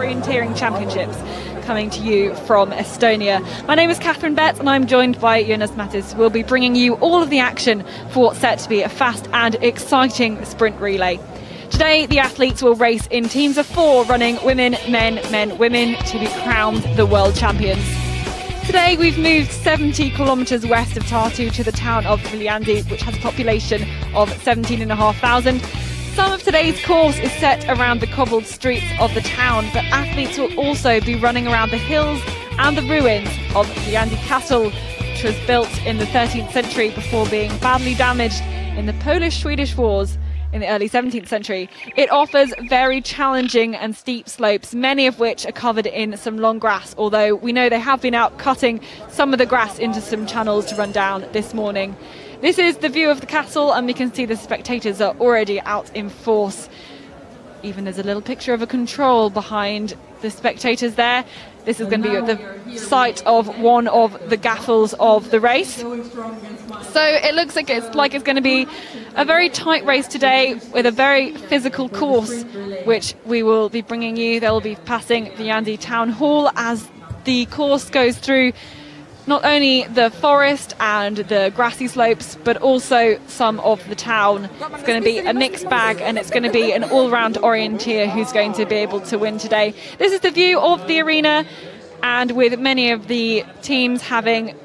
Orienteering Championships, coming to you from Estonia. My name is Catherine Betts and I'm joined by Jonas Mattis. We'll be bringing you all of the action for what's set to be a fast and exciting sprint relay. Today, the athletes will race in teams of 4, running women, men, men, women, to be crowned the world champions. Today, we've moved 70 kilometres west of Tartu to the town of Viljandi, which has a population of 17,500. Some of today's course is set around the cobbled streets of the town, but athletes will also be running around the hills and the ruins of Viljandi Castle, which was built in the 13th century before being badly damaged in the Polish-Swedish Wars in the early 17th century. It offers very challenging and steep slopes, many of which are covered in some long grass, although we know they have been out cutting some of the grass into some channels to run down this morning. This is the view of the castle, and we can see the spectators are already out in force. Even there's a little picture of a control behind the spectators there. This is going to be the site of one of the gaffles of the race. So it looks like it's going to be a very tight race today with a very physical course, which we will be bringing you. They'll be passing Viljandi Town Hall as the course goes through not only the forest and the grassy slopes, but also some of the town. It's going to be a mixed bag, and it's going to be an all-round orienteer who's going to be able to win today. This is the view of the arena, and with many of the teams having,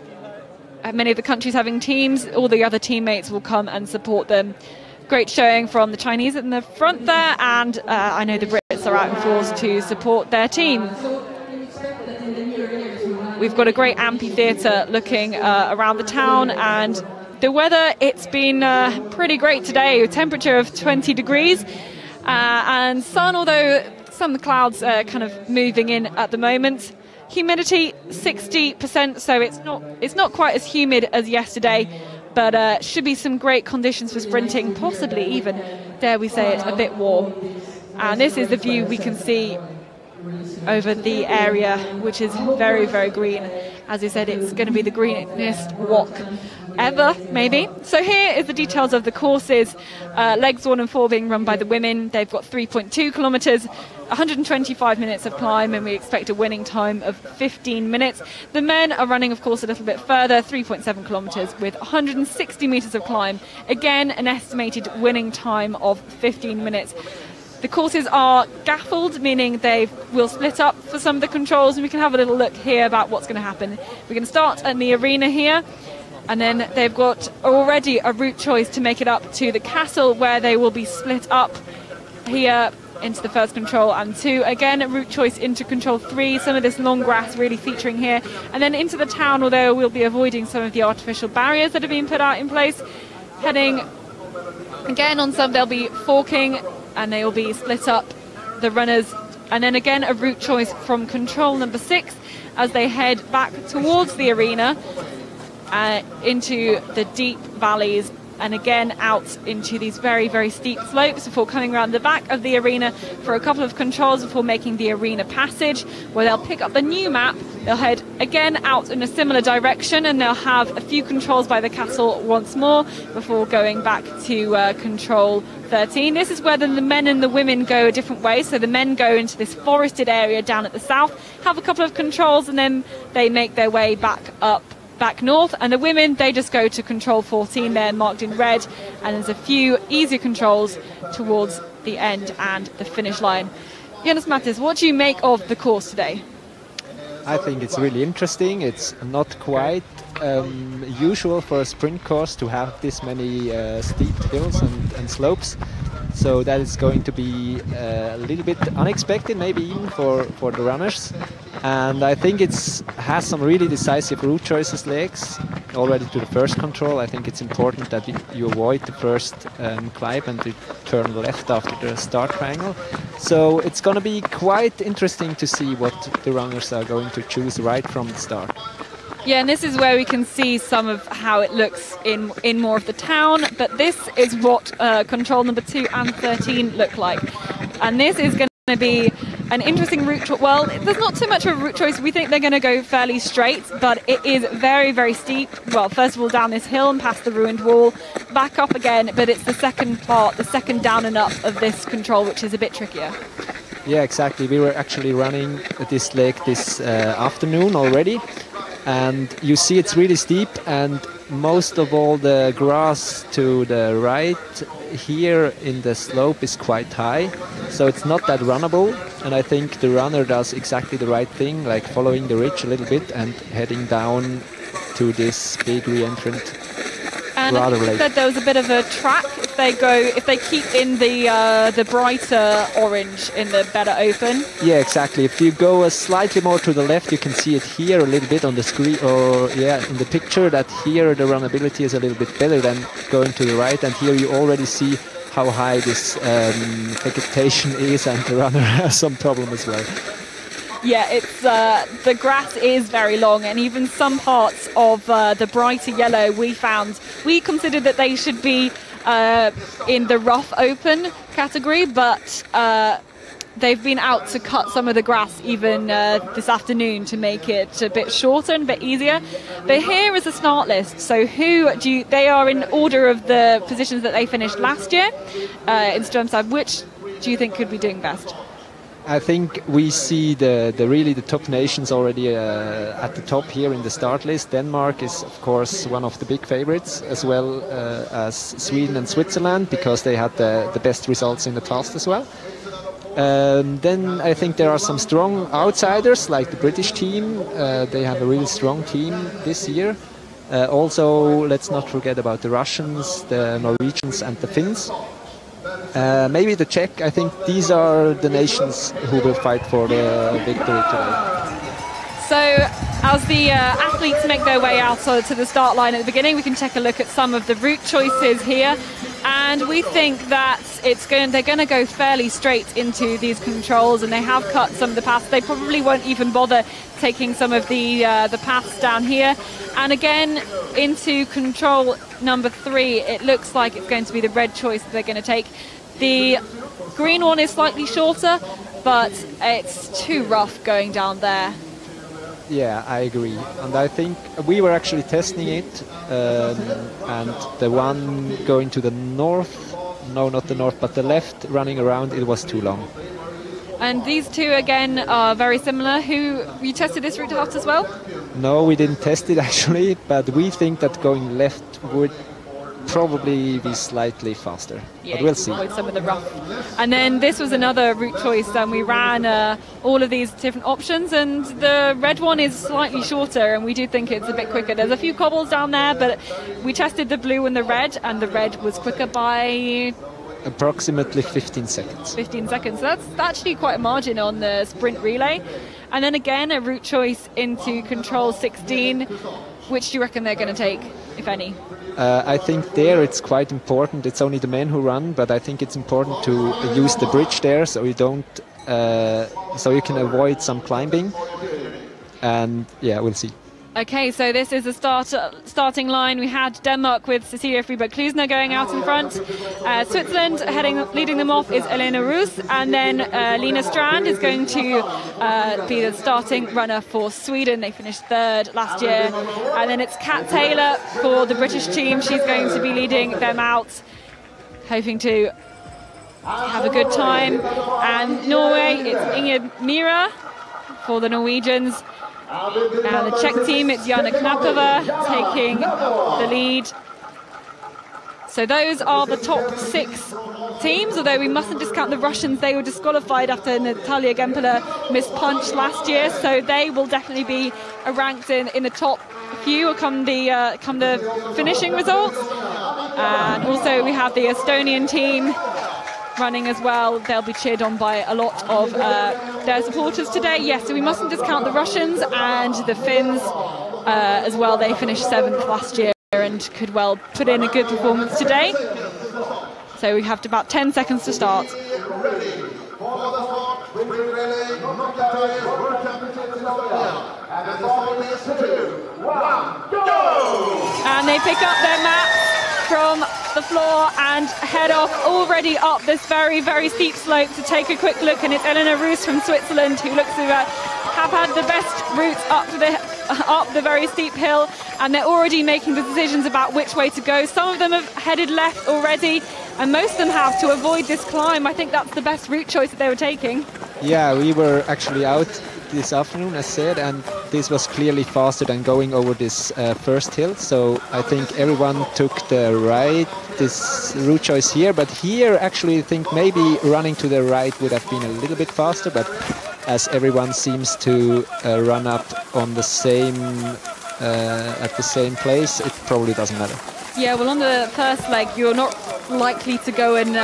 many of the countries having teams, all the other teammates will come and support them. Great showing from the Chinese in the front there, and I know the Brits are out in force to support their team. We've got a great amphitheatre looking around the town, and the weather, it's been pretty great today, a temperature of 20 degrees and sun, although some of the clouds are kind of moving in at the moment. Humidity 60%, so it's not quite as humid as yesterday, but should be some great conditions for sprinting, possibly even, dare we say it, a bit warm. And this is the view we can see over the area, which is very, very green. As I said, it's going to be the greenest walk ever, maybe. So here is the details of the courses. Legs 1 and 4 being run by the women. They've got 3.2 kilometres, 125 minutes of climb, and we expect a winning time of 15 minutes. The men are running, of course, a little bit further, 3.7 kilometres with 160 metres of climb. Again, an estimated winning time of 15 minutes. The courses are gaffled, meaning they will split up for some of the controls, and we can have a little look here about what's going to happen. We're going to start in the arena here, and then they've got already a route choice to make it up to the castle, where they will be split up here into the first control and 2. Again, a route choice into control 3, some of this long grass really featuring here, and then into the town, although we'll be avoiding some of the artificial barriers that have been put out in place. Heading again on some, they'll be forking, and they will be split up, the runners, and then again a route choice from control number 6 as they head back towards the arena into the deep valleys, and again out into these very, very steep slopes before coming around the back of the arena for a couple of controls before making the arena passage, where they'll pick up the new map. They'll head again out in a similar direction, and they'll have a few controls by the castle once more before going back to control 13. This is where the men and the women go a different way. So the men go into this forested area down at the south, have a couple of controls, and then they make their way back north, and the women, they just go to control 14 there, marked in red, and there's a few easier controls towards the end and the finish line. Jonas Mattis, what do you make of the course today? I think it's really interesting. It's not quite usual for a sprint course to have this many steep hills and slopes, so that is going to be a little bit unexpected, maybe even for the runners. And I think it has some really decisive route choices legs already to the first control. I think it's important that you avoid the first climb and you turn left after the start triangle. So it's going to be quite interesting to see what the runners are going to choose right from the start. Yeah, and this is where we can see some of how it looks in more of the town, but this is what control number 2 and 13 look like. And this is going to be an interesting route choice. Well, there's not too much of a route choice. We think they're going to go fairly straight, but it is very, very steep. Well, first of all, down this hill and past the ruined wall, back up again, but it's the second part, the second down and up of this control, which is a bit trickier. Yeah, exactly. We were actually running this leg this afternoon already, and you see it's really steep, and most of all the grass to the right here in the slope is quite high, so it's not that runnable. And I think the runner does exactly the right thing, like following the ridge a little bit and heading down to this big re-entrant. And you said there was a bit of a track if they keep in the brighter orange in the better open. Yeah, exactly. If you go slightly more to the left, you can see it here a little bit on the screen, or yeah, in the picture, that here the runnability is a little bit better than going to the right. And here you already see how high this vegetation is, and the runner has some problem as well. Yeah, it's the grass is very long, and even some parts of the brighter yellow we considered that they should be in the rough open category, but they've been out to cut some of the grass even this afternoon to make it a bit shorter and a bit easier. But here is the start list. So they are in order of the positions that they finished last year in Strömstad. Which do you think could be doing best? I think we see the top nations already at the top here in the start list. Denmark is, of course, one of the big favorites, as well as Sweden and Switzerland, because they had the best results in the past as well. Then I think there are some strong outsiders, like the British team. They have a really strong team this year. Also, let's not forget about the Russians, the Norwegians and the Finns. Maybe the Czech. I think these are the nations who will fight for the victory today. So as the athletes make their way out to the start line at the beginning, we can take a look at some of the route choices here. And we think that they're going to go fairly straight into these controls, and they have cut some of the paths. They probably won't even bother taking some of the paths down here. And again, into control number 3, it looks like it's going to be the red choice that they're going to take. The green one is slightly shorter, but it's too rough going down there. Yeah, I agree. And I think we were actually testing it, and the one going to the north, no, not the north, but the left, running around, it was too long. And these two, again, are very similar. You tested this route out as well? No, we didn't test it actually, but we think that going left would probably be slightly faster, yeah, but we'll see. Avoid some of the rough. And then this was another route choice, and we ran all of these different options, and the red one is slightly shorter, and we do think it's a bit quicker. There's a few cobbles down there, but we tested the blue and the red was quicker by approximately 15 seconds. 15 seconds. So that's actually quite a margin on the sprint relay. And then again, a route choice into control 16. Which do you reckon they're going to take, if any? I think there it's quite important. It's only the men who run, but I think it's important to use the bridge there, so you don't, so you can avoid some climbing. And yeah, we'll see. Okay, so this is the starting line. We had Denmark with Cecilia Friberg-Klusner going out in front. Switzerland leading them off is Elena Roos, and then Lina Strand is going to be the starting runner for Sweden. They finished 3rd last year. And then it's Kat Taylor for the British team. She's going to be leading them out, hoping to have a good time. And Norway, it's Inge Mira for the Norwegians. And the Czech team, it's Jana Knapova taking the lead. So those are the top 6 teams, although we mustn't discount the Russians. They were disqualified after Natalia Gempeler missed punch last year, so they will definitely be ranked in the top few come the finishing results. And also we have the Estonian team running as well. They'll be cheered on by a lot of their supporters today. Yes, so we mustn't discount the Russians and the Finns as well. They finished 7th last year and could well put in a good performance today. So we have about 10 seconds to start. And they pick up their mats from the floor and head off already up this very, very steep slope to take a quick look. And it's Elena Roos from Switzerland who looks to have had the best route up the very steep hill, and they're already making the decisions about which way to go. Some of them have headed left already, and most of them have to avoid this climb. I think that's the best route choice that they were taking. Yeah, we were actually out this afternoon, as said, and this was clearly faster than going over this first hill. So I think everyone took this route choice here. But here, actually, I think maybe running to the right would have been a little bit faster. But as everyone seems to run up on the same at the same place, it probably doesn't matter. Yeah, well, on the first leg, you're not likely to go and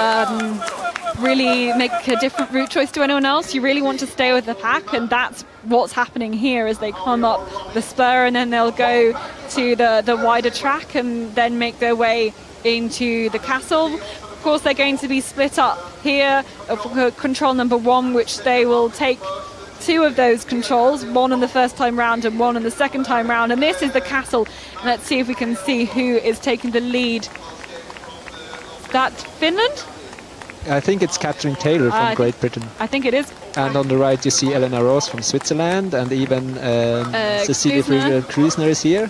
really make a different route choice to anyone else. You really want to stay with the pack, and that's what's happening here as they come up the spur, and then they'll go to the wider track and then make their way into the castle. Of course, they're going to be split up here for control number 1, which they will take 2 of those controls, 1 on the first time round and 1 on the second time round. And this is the castle. Let's see if we can see who is taking the lead. Is that Finland? I think it's Catherine Taylor from Great Britain. I think it is. And on the right you see Elena Roos from Switzerland, and even Cecilia Krusner is here.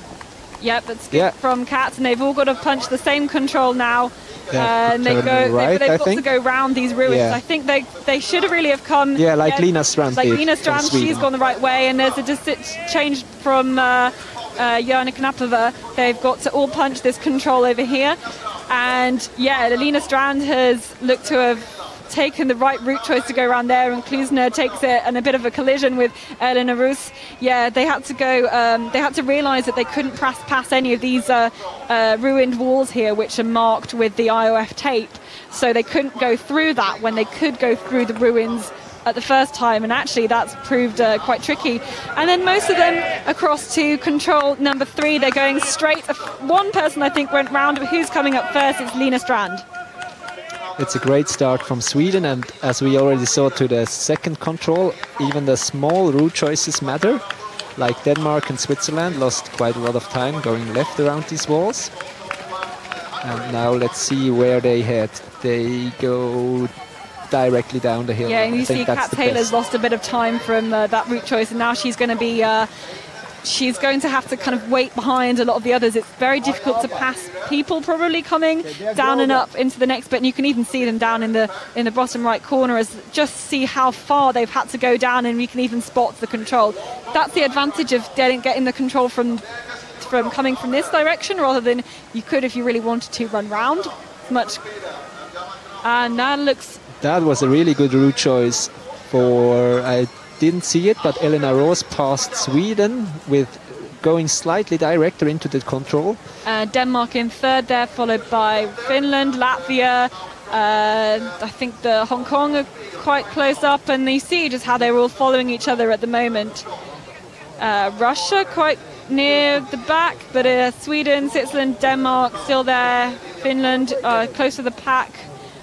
Yep, that's from Kat, and they've all got to punch the same control now. And they've got to go round these ruins. Yeah. I think they should have really have come. Yeah, like Lina Strand. Like Lina Strand, she's gone the right way, and there's a change from Jana Knapova. They've got to all punch this control over here. And yeah, Lina Strand has looked to have taken the right route choice to go around there, and Klusner takes it and a bit of a collision with Elena Roos. Yeah, they had to go. They had to realise that they couldn't press past any of these ruined walls here, which are marked with the IOF tape. So they couldn't go through that when they could go through the ruins at the first time, and actually that's proved quite tricky. And then most of them across to control number 3. They're going straight. One person I think went round, but who's coming up first? It's Lina Strand. It's a great start from Sweden, and as we already saw to the second control, even the small route choices matter. Like Denmark and Switzerland lost quite a lot of time going left around these walls. And now let's see where they head. They go directly down the hill. Yeah, and you see Kat Taylor's lost a bit of time from that route choice, and now she's going to be she's going to have to kind of wait behind a lot of the others. It's very difficult to pass people probably coming down and up into the next bit, and you can even see them down in the bottom right corner, as just see how far they've had to go down, and we can even spot the control. That's the advantage of getting the control from coming from this direction, rather than you could, if you really wanted to, run round much. And that was a really good route choice for, I didn't see it, but Elena Roos passed Sweden with going slightly director into the control. Denmark in third there, followed by Finland, Latvia, I think the Hong Kong are quite close up, and you see just how they're all following each other at the moment. Russia quite near the back, but Sweden, Switzerland, Denmark still there, Finland close to the pack.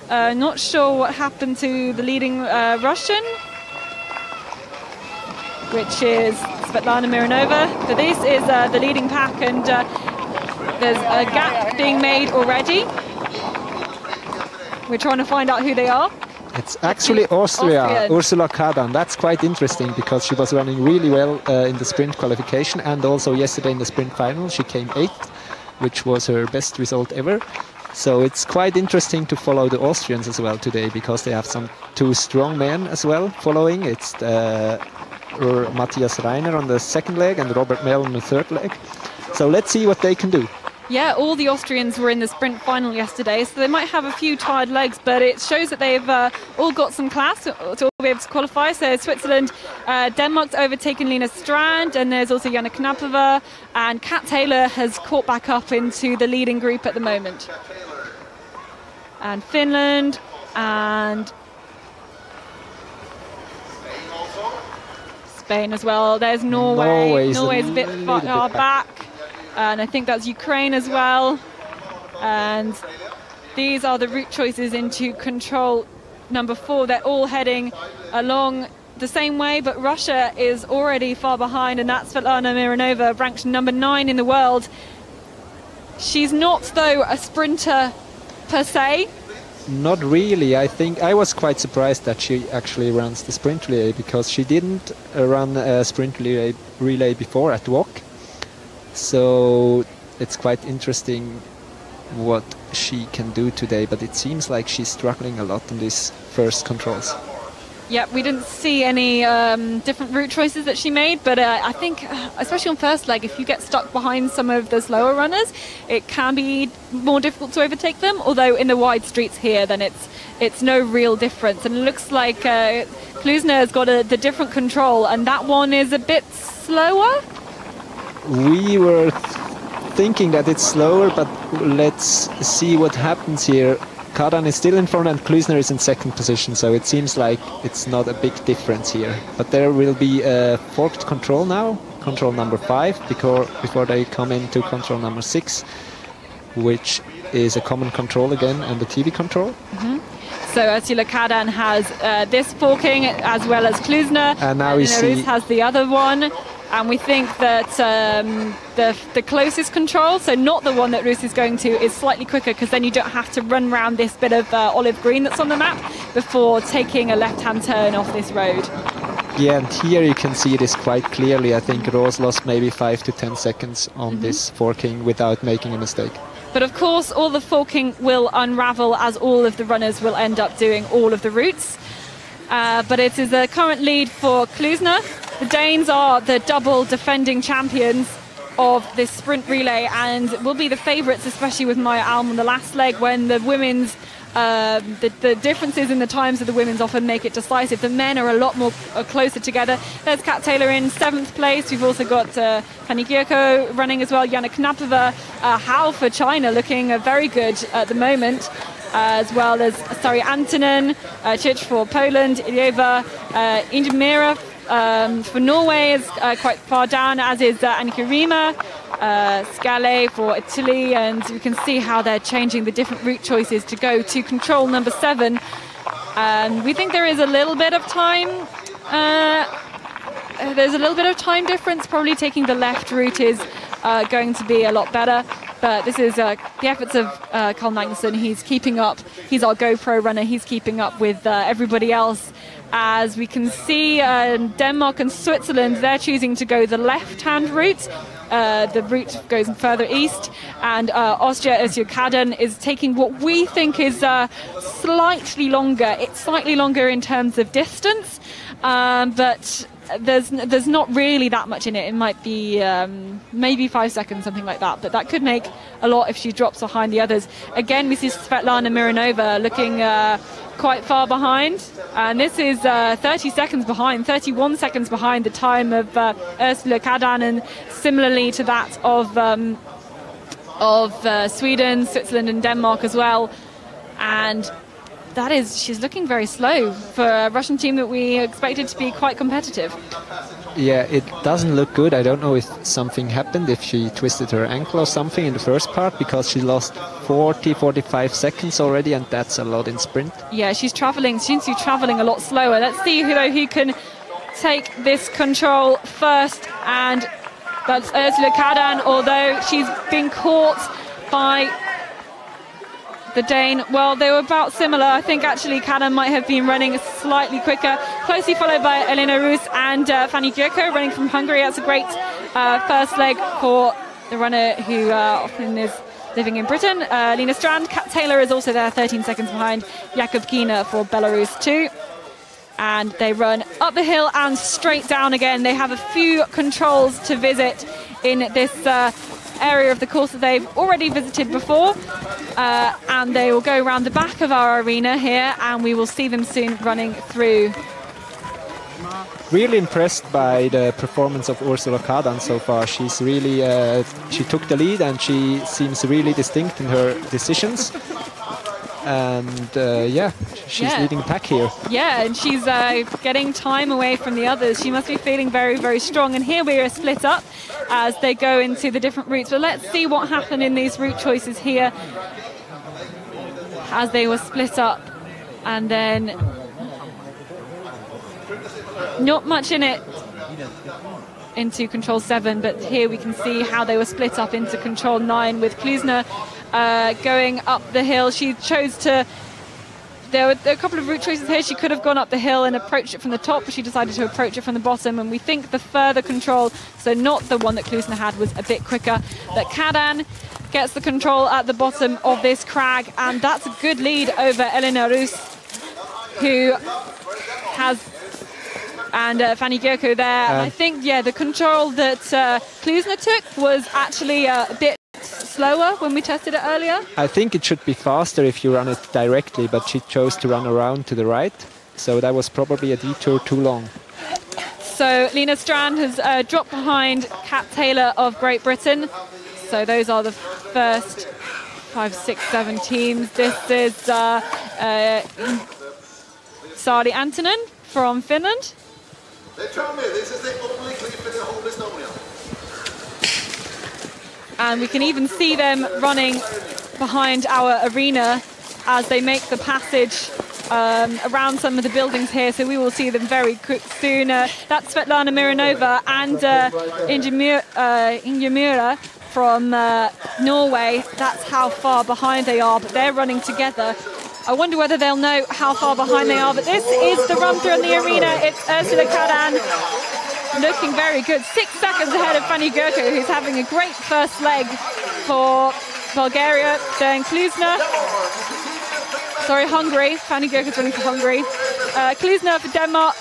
Not sure what happened to the leading Russian, which is Svetlana Mironova. So this is the leading pack, and there's a gap being made already. We're trying to find out who they are. It's actually Austria, Ursula Kadan. That's quite interesting because she was running really well in the sprint qualification, and also yesterday in the sprint final she came 8th, which was her best result ever. So it's quite interesting to follow the Austrians as well today, because they have some 2 strong men as well following. It's Matthias Reiner on the second leg and Robert Mell on the third leg. So let's see what they can do. Yeah, all the Austrians were in the sprint final yesterday, so they might have a few tired legs, but it shows that they've all got some class to all be able to qualify. So Switzerland, Denmark's overtaken Lina Strand, and there's also Jana Knapova, and Kat Taylor has caught back up into the leading group at the moment. And Finland, and Spain as well. There's Norway. Norway's a bit far back. And I think that's Ukraine as well. And these are the route choices into control number 4. They're all heading along the same way, but Russia is already far behind, and that's Svetlana Mironova, ranked number 9 in the world. She's not, though, a sprinter per se. Not really. I think I was quite surprised that she actually runs the sprint relay, because she didn't run a sprint relay before at WOC. So it's quite interesting what she can do today, but it seems like she's struggling a lot on these first controls. Yeah, we didn't see any different route choices that she made, but I think, especially on first leg, if you get stuck behind some of the slower runners, it can be more difficult to overtake them. Although in the wide streets here, then it's no real difference. And it looks like Klusner has got the different control, and that one is a bit slower. We were thinking that it's slower, but let's see what happens here. Kadan is still in front and Klusner is in second position, so it seems like it's not a big difference here. But there will be a forked control now, control number 5, before they come into control number 6, which is a common control again, and the TV control. So Ursula Kadan has this forking as well as Klusner, and now we see Rus has the other one. And we think that the closest control, so not the one that Rus is going to, is slightly quicker, because then you don't have to run around this bit of olive green that's on the map before taking a left-hand turn off this road. Yeah, and here you can see this quite clearly. I think Rose lost maybe 5 to 10 seconds on this forking without making a mistake. But of course, all the forking will unravel as all of the runners will end up doing all of the routes. But it is a current lead for Klusner. The Danes are the double defending champions of this sprint relay and will be the favourites, especially with Maya Alm on the last leg, when the women's the differences in the times of the women's often make it decisive. The men are a lot more closer together. There's Kat Taylor in 7th place. We've also got Fanny Gyurko running as well. Jana Knapova, Hao for China, looking very good at the moment. As well as Sari Antonen, Chich for Poland, Ilyeva, Indimira for Norway is quite far down, as is Annika Rima, Scale for Italy, and we can see how they're changing the different route choices to go to control number 7. And we think there is a little bit of time. There's a little bit of time difference. Probably taking the left route is going to be a lot better. But this is the efforts of Carl Magnusson. He's keeping up. He's our GoPro runner. He's keeping up with everybody else. As we can see, Denmark and Switzerland, they're choosing to go the left-hand route. The route goes further east. And Austria, Ursula Kadan, is taking what we think is slightly longer. It's slightly longer in terms of distance, but there's not really that much in it. It might be maybe 5 seconds, something like that, but that could make a lot if she drops behind the others. Again, we see Svetlana Mironova looking quite far behind, and this is 30 seconds behind, 31 seconds behind the time of Ursula Kadan, and similarly to that of Sweden, Switzerland and Denmark as well. And she's looking very slow for a Russian team that we expected to be quite competitive. Yeah, it doesn't look good. I don't know if something happened, if she twisted her ankle or something in the first part, because she lost 45 seconds already, and that's a lot in sprint. Yeah, she seems to be travelling a lot slower. Let's see who can take this control first, and that's Ursula Kadan, although she's been caught by the Dane. Well, they were about similar. I think actually Kadan might have been running slightly quicker, closely followed by Elena Rus and Fanny Gyurko running from Hungary. That's a great first leg for the runner who often is living in Britain. Lena Strand. Kat Taylor is also there, 13 seconds behind Jakub Kina for Belarus too. And they run up the hill and straight down again. They have a few controls to visit in this area of the course that they've already visited before, and they will go around the back of our arena here, and we will see them soon running through. Really impressed by the performance of Ursula Kadan so far. She's really she took the lead, and she seems really distinct in her decisions. And yeah, she's leading the pack here. Yeah, and she's getting time away from the others. She must be feeling very, very strong. And here we are split up as they go into the different routes. But let's see what happened in these route choices here as they were split up. And then not much in it into control 7, but here we can see how they were split up into control 9 with Klusner going up the hill. She chose to, there were a couple of route choices here. She could have gone up the hill and approached it from the top, but she decided to approach it from the bottom, and we think the further control, so not the one that Klusner had, was a bit quicker. That Kadan gets the control at the bottom of this crag, and that's a good lead over Elena Rus, who Fanny Gierko there. And I think, yeah, the control that Klusner took was actually a bit slower when we tested it earlier. I think it should be faster if you run it directly, but she chose to run around to the right. So that was probably a detour too long. So Lena Strand has dropped behind Kat Taylor of Great Britain. So those are the first 5, 6, 7 teams. This is Sari Antonen from Finland. They tell me this is the only cliff in the whole Estonia. And we can even see them running behind our arena as they make the passage around some of the buildings here, so we will see them very quick soon. That's Svetlana Mironova and Inge Myhre from Norway. That's how far behind they are, but they're running together. I wonder whether they'll know how far behind they are, but this is the run through in the arena. It's Ursula Kadan looking very good. 6 seconds ahead of Fanny Gierko, who's having a great first leg for Bulgaria. Then Klusner, sorry, Hungary. Fanny Gierko's running for Hungary. Klusner for Denmark.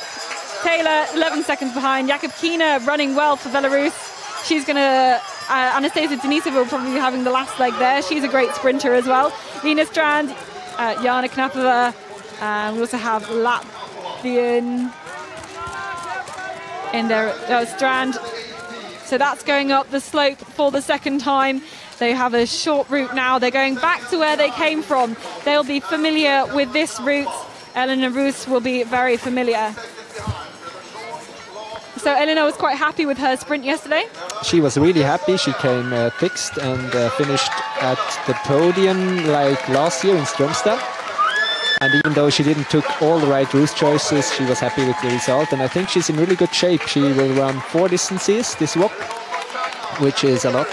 Taylor, 11 seconds behind. Jakub Kina running well for Belarus. She's going to... Anastasia Denisova will probably be having the last leg there. She's a great sprinter as well. Lena Strand, Jana Knapova. We also have Latvian in there, Strand. So that's going up the slope for the second time. They have a short route now. They're going back to where they came from. They'll be familiar with this route. Elena Roos will be very familiar. So Elena was quite happy with her sprint yesterday. She was really happy. She came fixed and finished at the podium like last year in Strömstad. And even though she didn't took all the right route choices, she was happy with the result. And I think she's in really good shape. She will run 4 distances this WOC, which is a lot.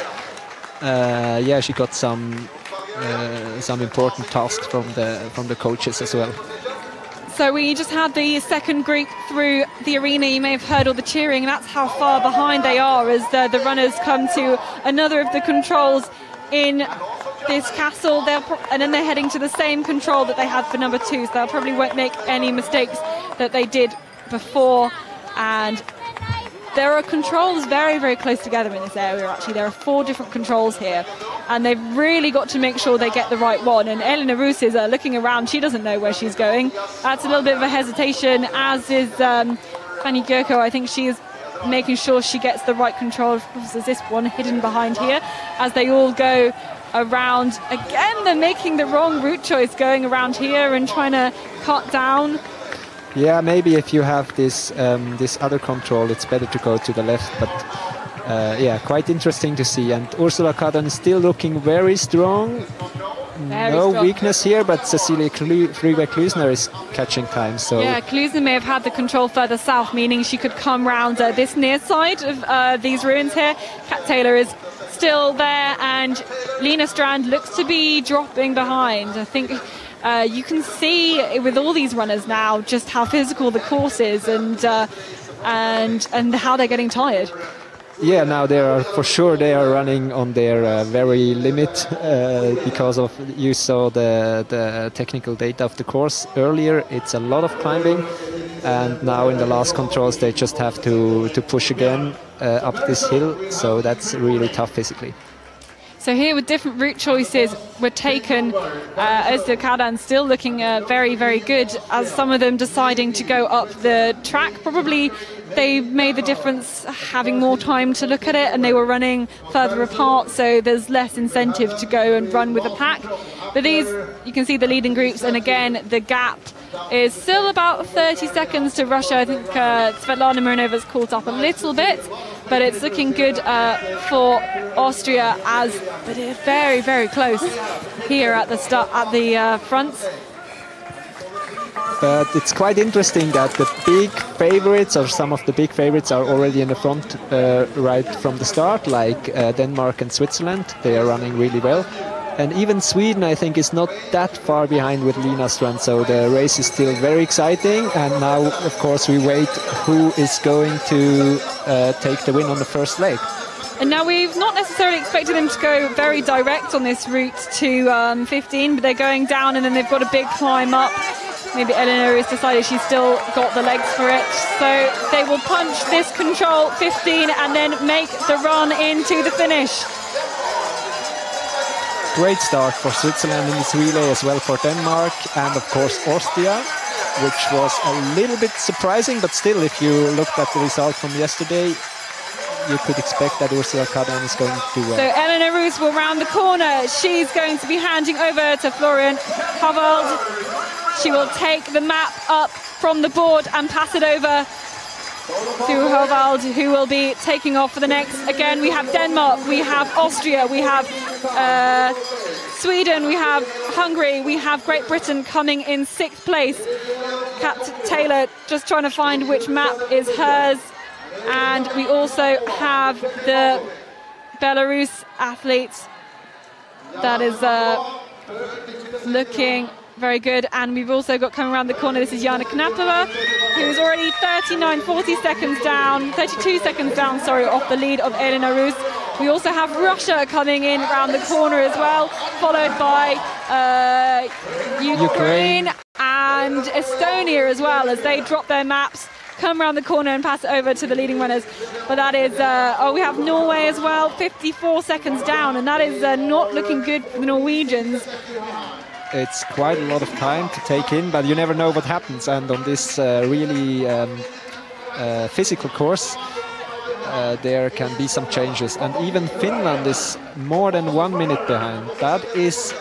Yeah, she got some important tasks from the coaches as well. So we just had the second group through the arena. You may have heard all the cheering. That's how far behind they are as the runners come to another of the controls in this castle. And then they're heading to the same control that they had for number 2. So they probably won't make any mistakes that they did before. And there are controls very, very close together in this area, actually. There are 4 different controls here. And they've really got to make sure they get the right one. And Elena Roos is looking around. She doesn't know where she's going. That's a little bit of a hesitation, as is Fanny Gierko. I think she is making sure she gets the right control. Of course, there's this one hidden behind here as they all go around. Again, they're making the wrong route choice going around here and trying to cut down. Yeah, maybe if you have this this other control, it's better to go to the left. But yeah, quite interesting to see. And Ursula Kadan is still looking very strong. No weakness here, but Cecilia Klusner is catching time. So yeah, Klusner may have had the control further south, meaning she could come round this near side of these ruins here. Kat Taylor is still there, and Lena Strand looks to be dropping behind. I think you can see with all these runners now just how physical the course is, and how they're getting tired. Yeah, now they are for sure they are running on their very limit because of, you saw the technical data of the course earlier. It's a lot of climbing, and now in the last controls they just have to push again up this hill. So that's really tough physically. So here with different route choices were taken, as the Kadan still looking very, very good, as some of them deciding to go up the track. Probably they made the difference having more time to look at it, and they were running further apart, so there's less incentive to go and run with a pack. But these, you can see the leading groups, and again the gap is still about 30 seconds to Russia. I think Svetlana Mirnova's caught up a little bit, but it's looking good for Austria, as it is very, very close here at the start, at the front. But it's quite interesting that the big favorites, or some of the big favorites, are already in the front right from the start, like Denmark and Switzerland. They are running really well. And even Sweden, I think, is not that far behind with Lena Strand. So the race is still very exciting. And now, of course, we wait who is going to take the win on the first leg. And now we've not necessarily expected them to go very direct on this route to 15, but they're going down, and then they've got a big climb up. maybe Eleanor has decided she's still got the legs for it. So they will punch this control 15 and then make the run into the finish. Great start for Switzerland in this relay, as well for Denmark, and of course Austria, which was a little bit surprising, but still, if you looked at the result from yesterday, you could expect that Ursula Kadan is going to do well. So Eleanor Roos will round the corner. She's going to be handing over to Florian Havald. She will take the map up from the board and pass it over to Havald, who will be taking off for the next. Again, we have Denmark, we have Austria, we have Sweden, we have Hungary, we have Great Britain coming in 6th place. Kat Taylor just trying to find which map is hers. And we also have the Belarus athletes. That is looking very good. And we've also got coming around the corner, this is Yana Knapova, who's already 32 seconds down, off the lead of Elena Rus. We also have Russia coming in around the corner as well, followed by Ukraine and Estonia as well, as they drop their maps, come around the corner and pass it over to the leading runners. But that is, we have Norway as well, 54 seconds down, and that is not looking good for the Norwegians. It's quite a lot of time to take in, but you never know what happens. And on this really physical course, there can be some changes. And even Finland is more than 1 minute behind. That is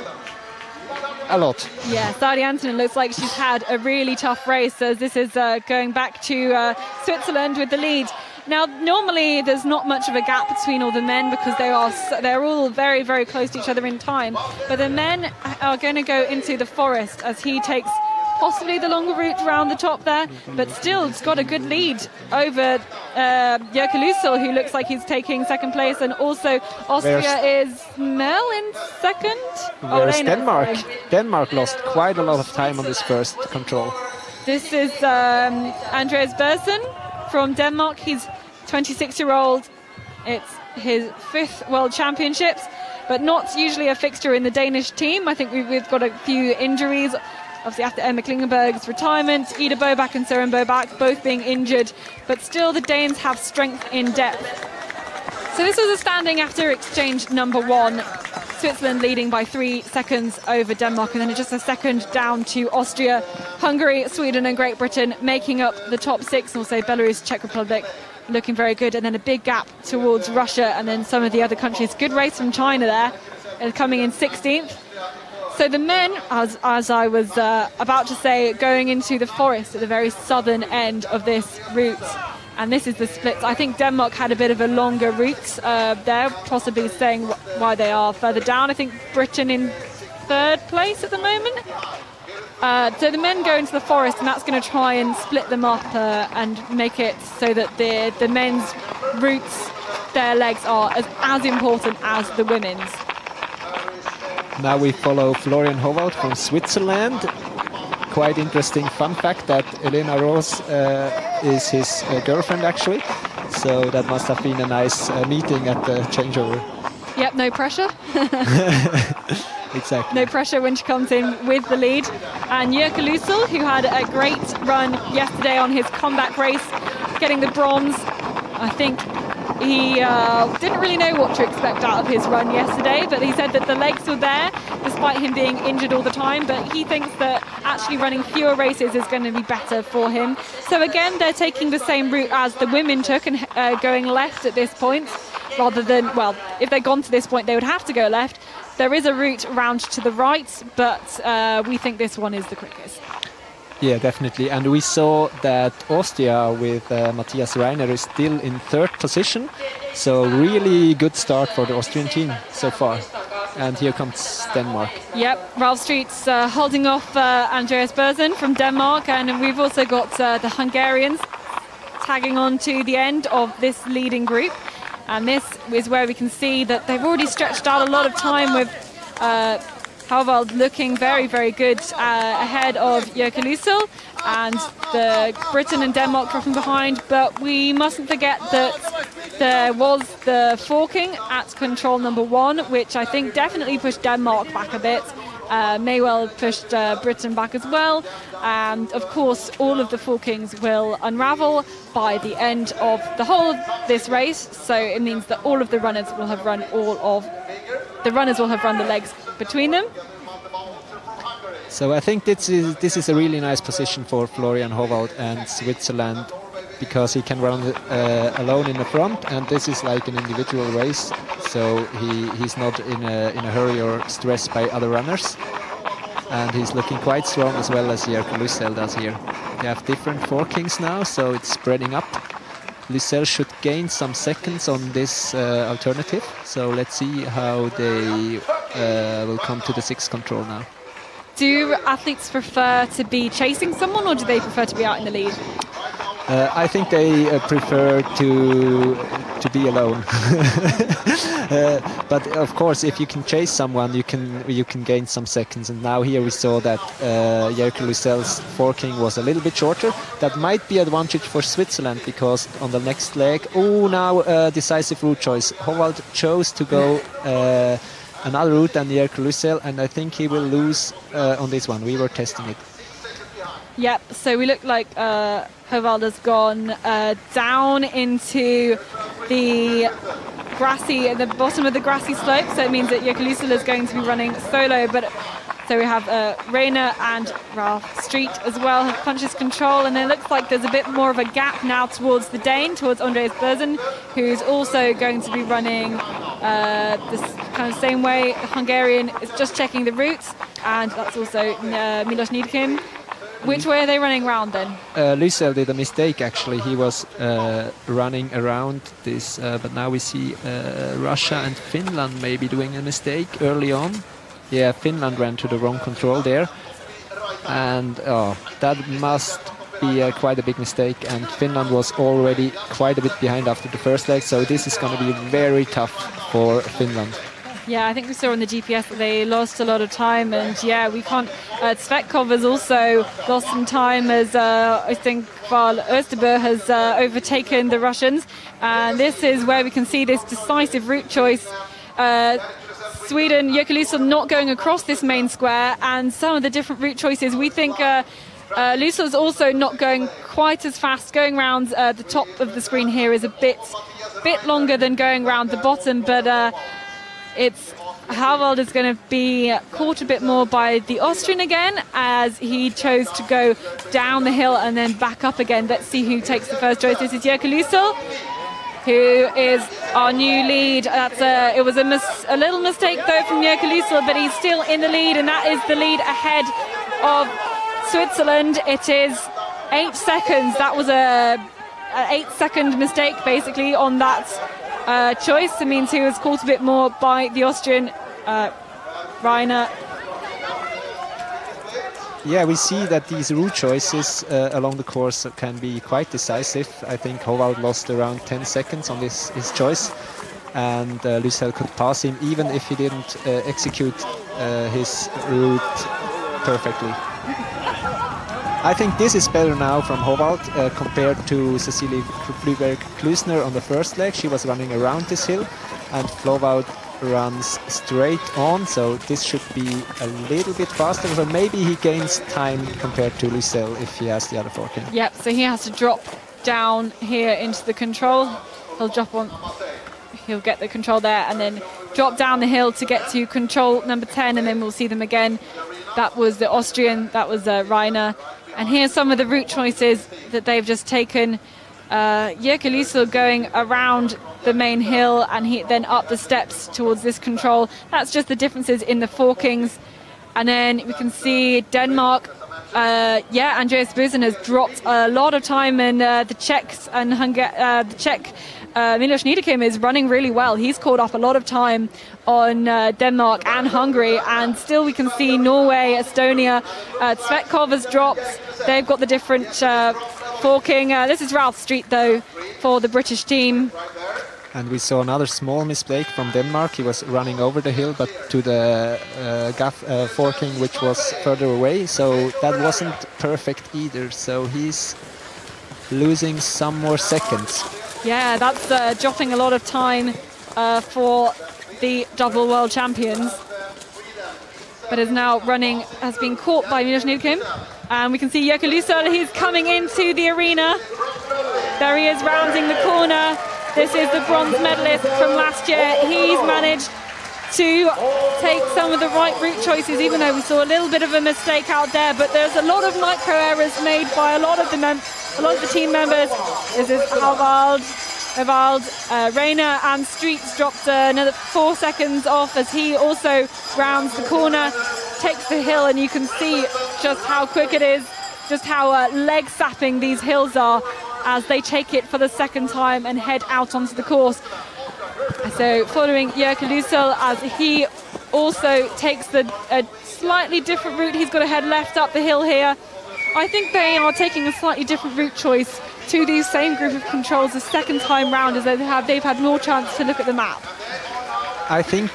a lot. Yeah, Sari Antonen looks like she's had a really tough race, as this is going back to Switzerland with the lead. Now, normally there's not much of a gap between all the men because they're all very, very close to each other in time. But the men are going to go into the forest as he takes possibly the longer route around the top there, but still it's got a good lead over Jörg Lüssel, who looks like he's taking 2nd place, and also Austria is Mel in 2nd. Whereas Denmark lost quite a lot of time on this first control. This is Andreas Bersen from Denmark. He's 26-year-old. It's his 5th World Championships, but not usually a fixture in the Danish team. I think we've got a few injuries. Obviously, after Emma Klingenberg's retirement, Ida Bobak and Søren Bobak both being injured, but still the Danes have strength in depth. So this was a standing after exchange number 1. Switzerland leading by 3 seconds over Denmark, and then just a second down to Austria, Hungary, Sweden and Great Britain making up the top 6, and also Belarus, Czech Republic looking very good, and then a big gap towards Russia and then some of the other countries. Good race from China there, coming in 16th. So the men, as I was about to say, going into the forest at the very southern end of this route. And this is the splits. I think Denmark had a bit of a longer route there, possibly saying why they are further down. I think Britain in 3rd place at the moment. So the men go into the forest, and that's going to try and split them up and make it so that the men's routes, their legs are as important as the women's. Now we follow Florian Havald from Switzerland. Quite interesting fun fact that Elena Rose is his girlfriend, actually. So that must have been a nice meeting at the changeover. Yep, no pressure. Exactly. No pressure when she comes in with the lead. And Jörg Lüssel, who had a great run yesterday on his comeback race, getting the bronze. I think he didn't really know what to expect out of his run yesterday, but he said that the legs were there despite him being injured all the time, but he thinks that actually running fewer races is going to be better for him. So again, they're taking the same route as the women took and going left at this point, rather than, well, if they'd gone to this point they would have to go left. There is a route round to the right, but we think this one is the quickest. Yeah, definitely. And we saw that Austria with Matthias Reiner is still in 3rd position. So really good start for the Austrian team so far. And here comes Denmark. Yep, Ralph Street's holding off Andreas Bersen from Denmark. And we've also got the Hungarians tagging on to the end of this leading group. And this is where we can see that they've already stretched out a lot of time with Havald looking very, very good ahead of Jörg Lüssel, and the Britain and Denmark dropping behind. But we mustn't forget that there was the forking at control number 1, which I think definitely pushed Denmark back a bit. may well pushed Britain back as well. And of course, all of the forkings will unravel by the end of the whole of this race. So it means that all of the runners will have run the legs between them. So I think this is a really nice position for Florian Howald and Switzerland, because he can run alone in the front, and this is like an individual race, so he's not in a hurry or stressed by other runners, and he's looking quite strong as well as Jerker Lysell does here. They have different forkings now, so it's spreading up. Lysell should gain some seconds on this alternative, so let's see how they will come to the sixth control now. Do athletes prefer to be chasing someone, or do they prefer to be out in the lead? I think they prefer to be alone. But of course, if you can chase someone, you can gain some seconds. And now here we saw that Jerker Lysell's forking was a little bit shorter. That might be advantage for Switzerland, because on the next leg, now decisive route choice. Howald chose to go another route than Jerker Lysell, and I think he will lose on this one. We were testing it. Yep, so we look like Howald has gone down into the bottom of the grassy slope, so it means that Jerker Lysell is going to be running solo. But so we have Rainer and Ralph Street as well have punches control, and it looks like there's a bit more of a gap now towards the Dane, towards Andreas Berzen, who's also going to be running this kind of same way. The Hungarian is just checking the routes, and that's also Milos Niederkim. Which way are they running around then? Lysell did a mistake actually. He was running around this, but now we see Russia and Finland maybe doing a mistake early on. Yeah, Finland ran to the wrong control there, and that must be quite a big mistake. And Finland was already quite a bit behind after the first leg, so this is going to be very tough for Finland. Yeah, I think we saw on the GPS that they lost a lot of time, and yeah, we can't. Tsvetkov has also lost some time, as I think Val Österberg has overtaken the Russians, and this is where we can see this decisive route choice. Sweden, Jerker Lysell not going across this main square, and some of the different route choices. We think Lysell's also not going quite as fast. Going around the top of the screen here is a bit longer than going around the bottom, but it's Howald is going to be caught a bit more by the Austrian again, as he chose to go down the hill and then back up again. Let's see who takes the first choice. This is Jerker Lysell, who is our new lead. It was a little mistake though from Jerker Lysell, but he's still in the lead, and that is the lead ahead of Switzerland. It is 8 seconds. That was a 8-second mistake basically on that choice. It means he was caught a bit more by the Austrian Rainer. Yeah, we see that these route choices along the course can be quite decisive. I think Howald lost around 10 seconds on his choice, and Lysell could pass him even if he didn't execute his route perfectly. I think this is better now from Howald compared to Cecilie Flyberg-Klusner on the first leg. She was running around this hill, and Howald runs straight on, so this should be a little bit faster. So maybe he gains time compared to Lysell if he has the other forking. Yep, so he has to drop down here into the control. He'll get the control there and then drop down the hill to get to control number 10, and then we'll see them again. That was the Austrian, that was Rainer. And here's some of the route choices that they've just taken. Jerker Lysell going around the main hill and then up the steps towards this control. That's just the differences in the forkings. And then we can see Denmark. Andreas Berzen has dropped a lot of time, and the Czechs and the Czech Milos Niederkim is running really well. He's caught up a lot of time on Denmark and Hungary, and still we can see Norway, Estonia. Tsvetkov has dropped. They've got the different forking. This is Ralph Street though for the British team. And we saw another small mistake from Denmark. He was running over the hill, but to the forking, which was further away. So that wasn't perfect either. So he's losing some more seconds. Yeah, that's dropping a lot of time for the double world champions. but is now running, has been caught by Milos Niederkim. And we can see Jörg Lüssel, he's coming into the arena. There he is, rounding the corner. This is the bronze medalist from last year. He's managed to take some of the right route choices, even though we saw a little bit of a mistake out there. But there's a lot of micro errors made by a lot of the team members. This is Evald, Reina and Streets dropped another 4 seconds off as he also rounds the corner, takes the hill, and you can see just how quick it is, just how leg sapping these hills are as they take it for the second time and head out onto the course. So following Jörg Lüssel as he also takes a slightly different route. He's got to head left up the hill here. I think they are taking a slightly different route choice to these same group of controls the second time round, as they've had more chance to look at the map. I think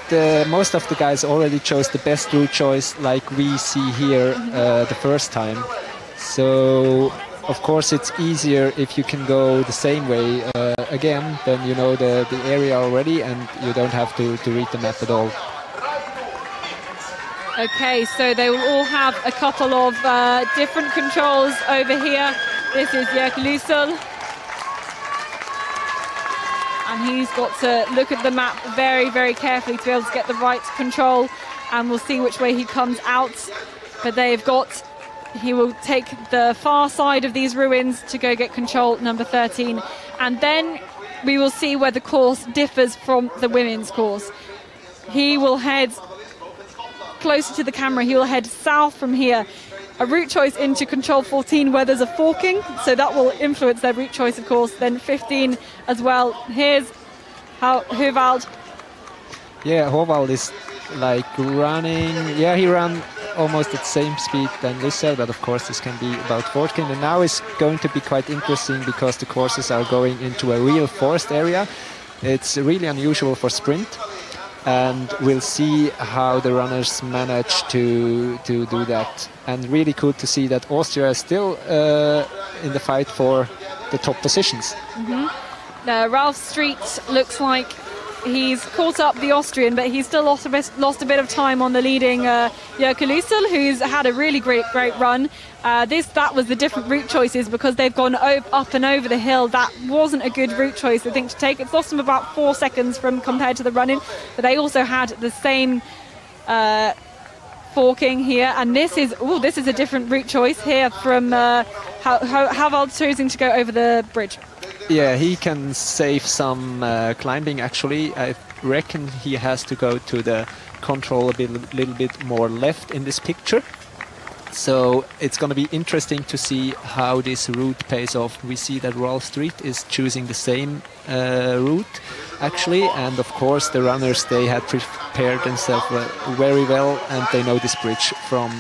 most of the guys already chose the best route choice like we see here the first time. So of course it's easier if you can go the same way again, then you know the area already and you don't have to read the map at all. Okay, so they will all have a couple of different controls over here. This is Jörg Lüssel. And he's got to look at the map very, very carefully to be able to get the right control. And we'll see which way he comes out. But he will take the far side of these ruins to go get control number 13. And then we will see where the course differs from the women's course. He will head closer to the camera. He will head south from here. A route choice into control 14 where there's a forking, so that will influence their route choice, of course. Then 15 as well. Here's Hovald. Yeah, Hovald is like running. Yeah, he ran almost at the same speed than Lüssel, but of course this can be about forking. And now it's going to be quite interesting because the courses are going into a real forest area. It's really unusual for sprint. And we'll see how the runners manage to do that. And really cool to see that Austria is still in the fight for the top positions. Ralph Street looks like he's caught up the Austrian, but he's still lost a bit of time on the leading Jörg Lüssel, who's had a really great run. That was the different route choices because they've gone up and over the hill. That wasn't a good route choice, I think, to take. It's lost them about 4 seconds compared to the running, but they also had the same forking here. And this is a different route choice here from Havald choosing to go over the bridge. Yeah, he can save some climbing actually. I reckon he has to go to the control a little bit more left in this picture. So it's going to be interesting to see how this route pays off. We see that Ralph Street is choosing the same route actually, and of course the runners, they had prepared themselves very well and they know this bridge from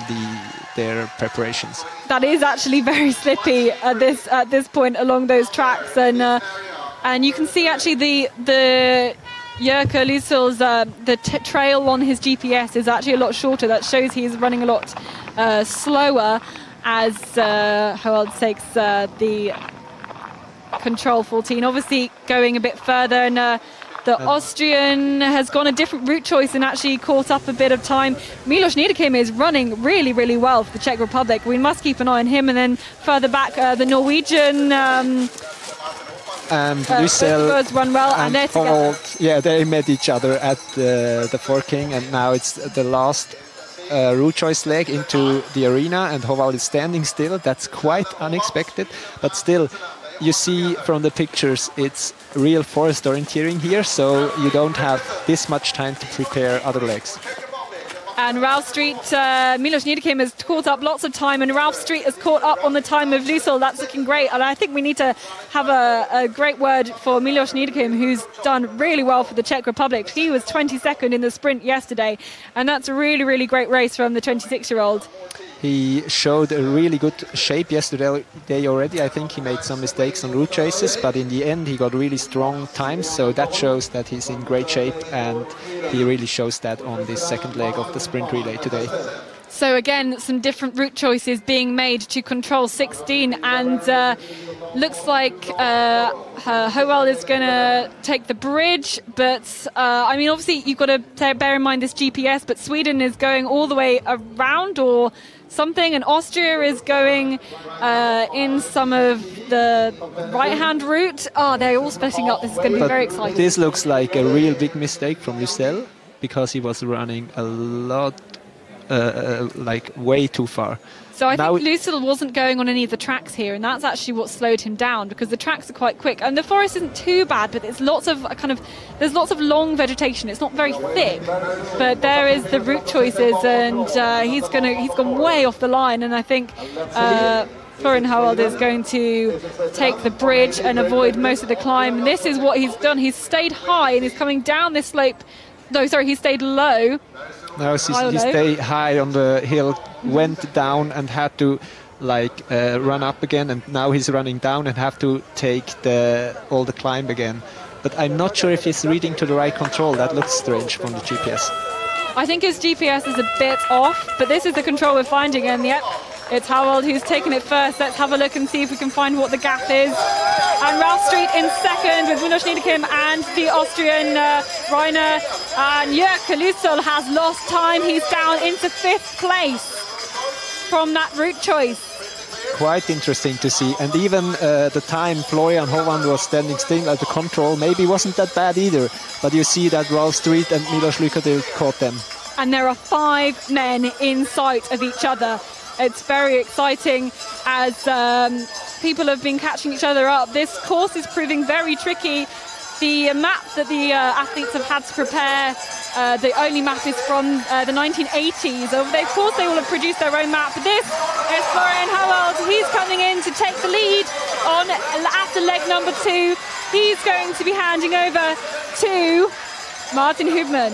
their preparations. That is actually very slippy at this point along those tracks, and you can see actually the Jörg Lüssel's the trail on his GPS is actually a lot shorter. That shows he's running a lot slower as Hovald takes the control 14. Obviously going a bit further, and the Austrian has gone a different route choice and actually caught up a bit of time. Milos Niederkim is running really, really well for the Czech Republic. We must keep an eye on him. And then further back, the Norwegian and Lüssel run well, and they're together. Yeah, they met each other at the forking, and now it's the last route choice leg into the arena, and Hovald is standing still. That's quite unexpected, but still, you see from the pictures it's real forest orienteering here, so you don't have this much time to prepare other legs. And Ralph Street, Milos Niederkim has caught up lots of time, and Ralph Street has caught up on the time of Lüssel. That's looking great, and I think we need to have a great word for Milos Niederkim, who's done really well for the Czech Republic. He was 22nd in the sprint yesterday, and that's a really, really great race from the 26-year-old. He showed a really good shape yesterday already. I think he made some mistakes on route chases, but in the end he got really strong times, so that shows that he's in great shape, and he really shows that on this second leg of the sprint relay today. So again, some different route choices being made to control 16, and looks like Howell is going to take the bridge, but I mean, obviously you've got to bear in mind this GPS, but Sweden is going all the way around or something, and Austria is going in some of the right-hand route. Oh, they're all splitting up. This is going to be very exciting. This looks like a real big mistake from Lucelle, because he was running a lot, like way too far. So I think Lucille wasn't going on any of the tracks here, and that's actually what slowed him down, because the tracks are quite quick, and the forest isn't too bad, but there's lots of there's lots of long vegetation. It's not very thick, but there is the route choices, and he's gone way off the line, and I think Florian Howald is going to take the bridge and avoid most of the climb. And this is what he's done. He's stayed high and he's coming down this slope. No, sorry, he stayed low. No, he stayed high on the hill, went down and had to run up again, and now he's running down and have to take all the climb again. But I'm not sure if he's reading to the right control. That looks strange from the GPS. I think his GPS is a bit off, but this is the control we're finding, and yep, it's Howald who's taken it first. Let's have a look and see if we can find what the gap is. And Ralph Street in second with Milos Niederkim and the Austrian Reiner. And Jörg Lusel has lost time. He's down into 5th place from that route choice. Quite interesting to see. And even the time Florian Howald was standing still at the control maybe wasn't that bad either. But you see that Ralph Street and Milos Niederkim caught them. And there are 5 men in sight of each other. It's very exciting as people have been catching each other up. This course is proving very tricky. The map that the athletes have had to prepare, the only map is from the 1980s. Of course, they will have produced their own map. But this is Florian Howald. He's coming in to take the lead after leg number 2. He's going to be handing over to Martin Hubmann.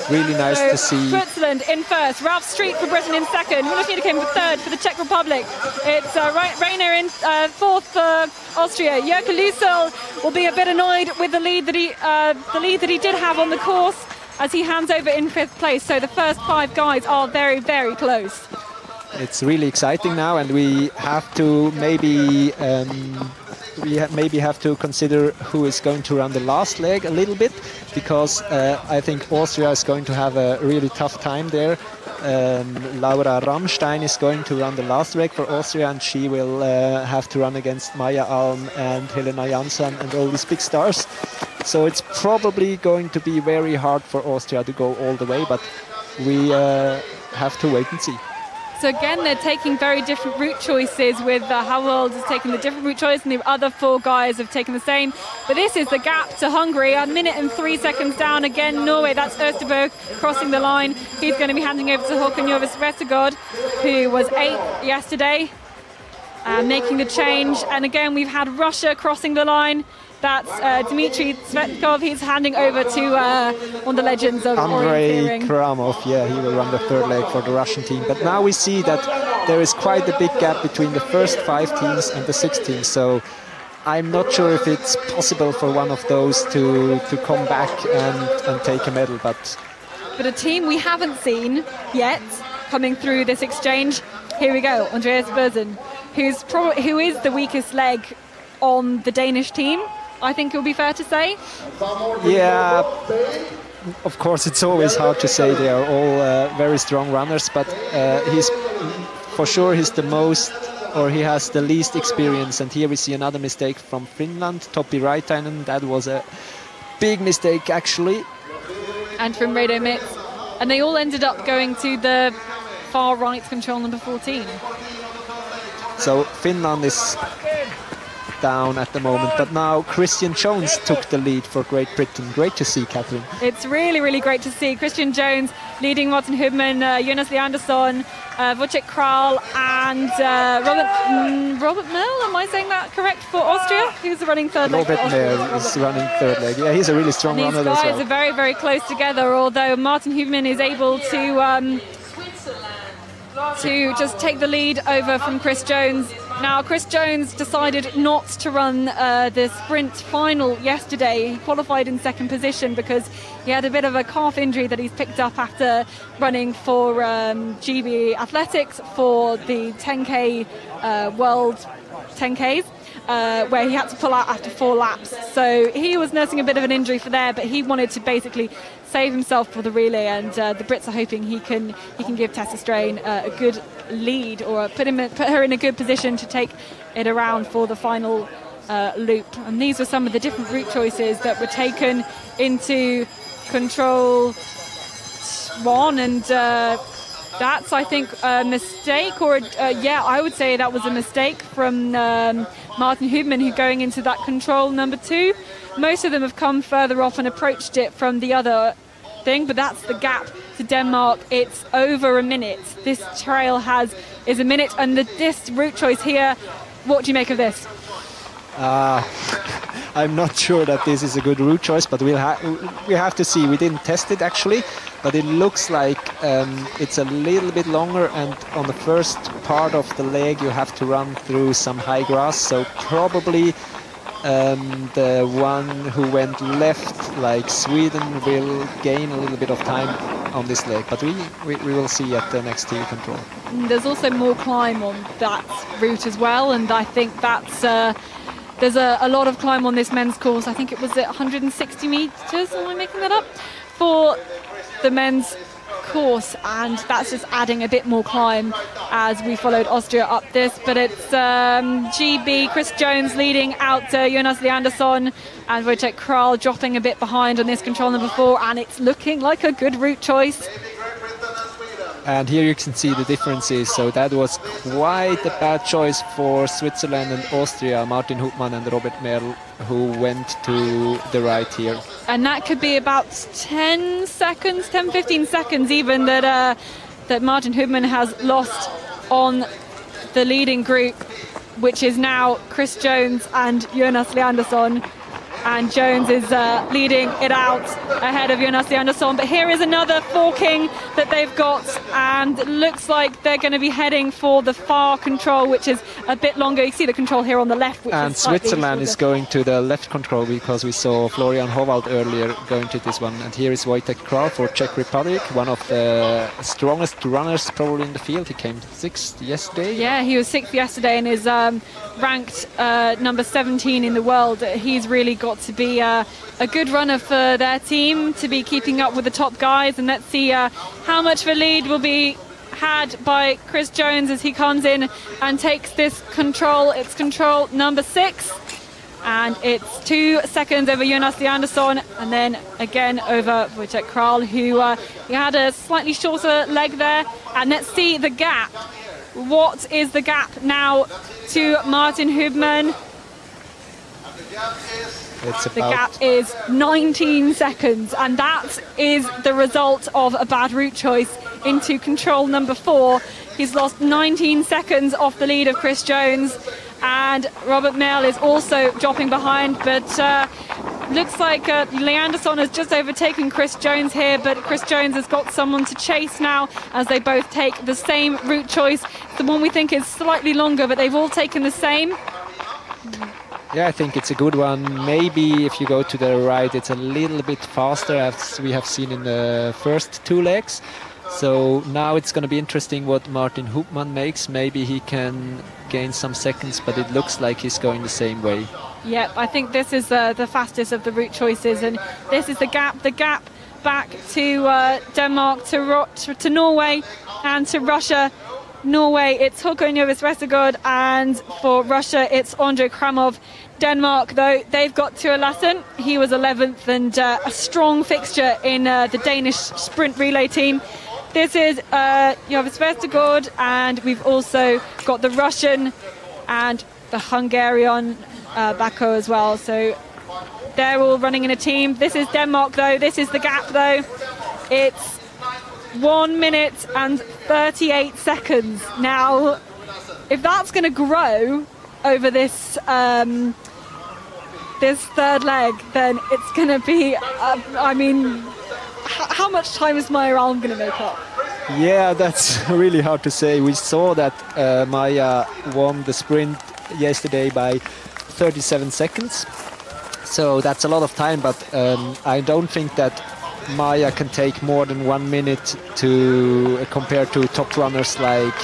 Really nice to see. Switzerland in first, Ralph Street for Britain in second, Milos Niederkim for third for the Czech Republic. It's Reiner in fourth for Austria. Jörg Lusel will be a bit annoyed with the lead that he did have on the course as he hands over in 5th place. So the first 5 guys are very, very close. It's really exciting now, and we have to maybe have to consider who is going to run the last leg a little bit, because I think Austria is going to have a really tough time there. Laura Rammstein is going to run the last leg for Austria, and she will have to run against Maya Alm and Helena Jansson and all these big stars. So it's probably going to be very hard for Austria to go all the way, but we have to wait and see. So again, they're taking very different route choices, with Howald has taken the different route choice and the other 4 guys have taken the same. But this is the gap to Hungary, 1 minute and 3 seconds down. Again, Norway, that's Østerberg crossing the line. He's going to be handing over to Håkon Jovis Vestergaard, who was 8th yesterday, making the change. And again, we've had Russia crossing the line. That's Dmitry Tsvetkov. He's handing over to one of the legends of orienteering. Andrei Kramov, yeah, he will run the 3rd leg for the Russian team. But now we see that there is quite a big gap between the first 5 teams and the 6 teams. So I'm not sure if it's possible for one of those to come back and take a medal. But a team we haven't seen yet coming through this exchange. Here we go, Andreas Bersen, who is the weakest leg on the Danish team. I think it would be fair to say. Yeah, of course, it's always hard to say. They are all very strong runners, but he's the most, or he has the least experience. And here we see another mistake from Finland, Topi Raitainen. That was a big mistake, actually. And from Rado Mitz. And they all ended up going to the far right control number 14. So Finland is down at the moment, but now Christian Jones took the lead for Great Britain. Great to see, Catherine. It's really, really great to see Christian Jones leading Martin Hubmann, Jonas Leandersson, Wojciech Kral and Robert Merle, am I saying that correct, for Austria? Who's running 3rd leg? Robert Merle is running 3rd leg. Yeah, he's a really strong runner as well. These guys are very, very close together, although Martin Hubmann is able to just take the lead over from Chris Jones. Now, Chris Jones decided not to run the sprint final yesterday. He qualified in second position because he had a bit of a calf injury that he's picked up after running for GB Athletics for the 10K World 10Ks. Where he had to pull out after 4 laps. So he was nursing a bit of an injury for there, but he wanted to basically save himself for the relay, and the Brits are hoping he can give Tessa Strain a good lead, or put her in a good position to take it around for the final loop. And these were some of the different route choices that were taken into control 1, and that's, I think, a mistake, or yeah, I would say that was a mistake from Martin Hubman, who going into that control number 2. Most of them have come further off and approached it from the other thing, but that's the gap to Denmark. It's over a minute. This trail is a minute, and this route choice here, what do you make of this? I'm not sure that this is a good route choice, but we have to see. We didn't test it actually, but it looks like it's a little bit longer, and on the first part of the leg you have to run through some high grass, so probably the one who went left, like Sweden, will gain a little bit of time on this leg, but we will see at the next TV control. There's also more climb on that route as well, and I think that's there's a lot of climb on this men's course. I think it was at 160 meters, am I making that up, for the men's course, and that's just adding a bit more climb as we followed Austria up this. But it's GB, Chris Jones leading out Jonas Leandersson, and Wojciech Kral dropping a bit behind on this control number 4, and it's looking like a good route choice. And here you can see the differences. So that was quite a bad choice for Switzerland and Austria, Martin Hubmann and Robert Merl, who went to the right here. And that could be about 10 seconds, 10-15 seconds even, that Martin Hubmann has lost on the leading group, which is now Chris Jones and Jonas Leandersson. And Jones is leading it out ahead of Jonas Leandersson. But here is another forking that they've got, and it looks like they're going to be heading for the far control, which is a bit longer. You see the control here on the left. Which and is Switzerland is going to the left control, because we saw Florian Howald earlier going to this one. And here is Wojtek Kral for Czech Republic, one of the strongest runners probably in the field. He came 6th yesterday. Yeah, he was 6th yesterday and is ranked number 17 in the world. He's really got to be a good runner for their team, to be keeping up with the top guys. And let's see how much of a lead will be had by Chris Jones as he comes in and takes this control. It's control number 6, and it's 2 seconds over Jonas Leandersson, and then again over Wojciech Kral, who he had a slightly shorter leg there. And let's see the gap. What is the gap now to Martin Hubmann? The gap is 19 seconds, and that is the result of a bad route choice into control number 4. He's lost 19 seconds off the lead of Chris Jones, and Robert Merl is also dropping behind, but looks like Leandersson has just overtaken Chris Jones here, but Chris Jones has got someone to chase now, as they both take the same route choice. The one we think is slightly longer, but they've all taken the same. Yeah, I think it's a good one. Maybe if you go to the right, it's a little bit faster, as we have seen in the first 2 legs. So now it's going to be interesting what Martin Hubmann makes. Maybe he can gain some seconds, but it looks like he's going the same way. Yep, I think this is the fastest of the route choices, and this is the gap back to Denmark, to Norway, and to Russia. Norway, it's Håkon Jovis Vestergaard, and for Russia, it's Andrei Kramov. Denmark, though, they've got Ture Lassen. He was 11th, and a strong fixture in the Danish sprint relay team. This is Jovis Vestergaard, and we've also got the Russian and the Hungarian Bako as well. So they're all running in a team. This is Denmark, though. This is the gap, though. It's 1 minute and 38 seconds. Now, if that's going to grow over this this third leg, then it's going to be, I mean, how much time is my arm going to make up? Yeah, that's really hard to say. We saw that Maya won the sprint yesterday by 37 seconds. So that's a lot of time, but I don't think that Maya can take more than 1 minute to compare to top runners like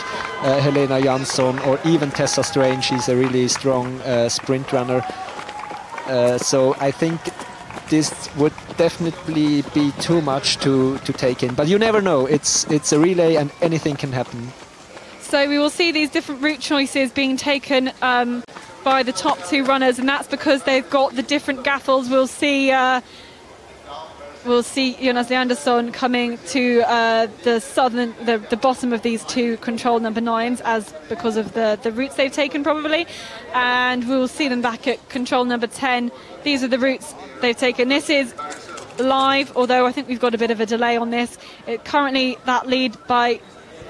Helena Jansson or even Tessa Strange. She's a really strong sprint runner. So I think this would definitely be too much to take in. But you never know. It's a relay and anything can happen. So we will see these different route choices being taken by the top two runners, and that's because they've got the different gaffles. We'll see Jonas Leandersson coming to the bottom of these two control number 9s, as because of the routes they've taken probably, and we'll see them back at control number 10. These are the routes they've taken. This is live, although I think we've got a bit of a delay on this. Currently that lead by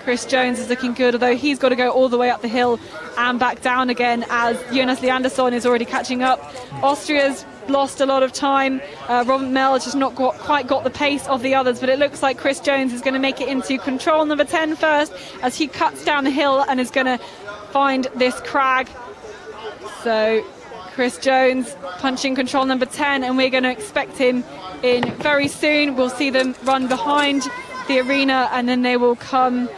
Chris Jones is looking good, although he's got to go all the way up the hill and back down again, as Jonas Leandersson is already catching up. Austria's lost a lot of time. Robert Mell has just not quite got the pace of the others, but it looks like Chris Jones is going to make it into control number 10 first, as he cuts down the hill and is going to find this crag. So Chris Jones punching control number 10, and we're going to expect him in very soon. We'll see them run behind the arena, and then they will come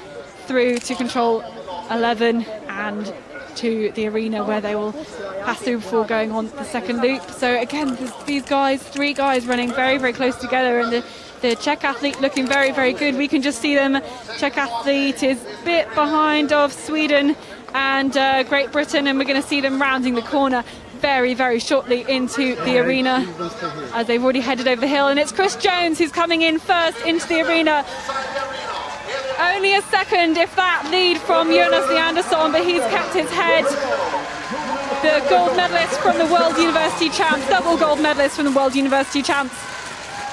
through to control 11 and to the arena, where they will pass through before going on the second loop. So again, these guys, 3 guys running very, very close together, and the Czech athlete looking very, very good. We can just see them. Czech athlete is a bit behind of Sweden and Great Britain, and we're going to see them rounding the corner very, very shortly into the arena, as they've already headed over the hill. And it's Chris Jones who's coming in first into the arena. Only a second, if that, lead from Jonas Leandersson, but he's kept his head. The gold medalist from the World University Champs, double gold medalist from the World University Champs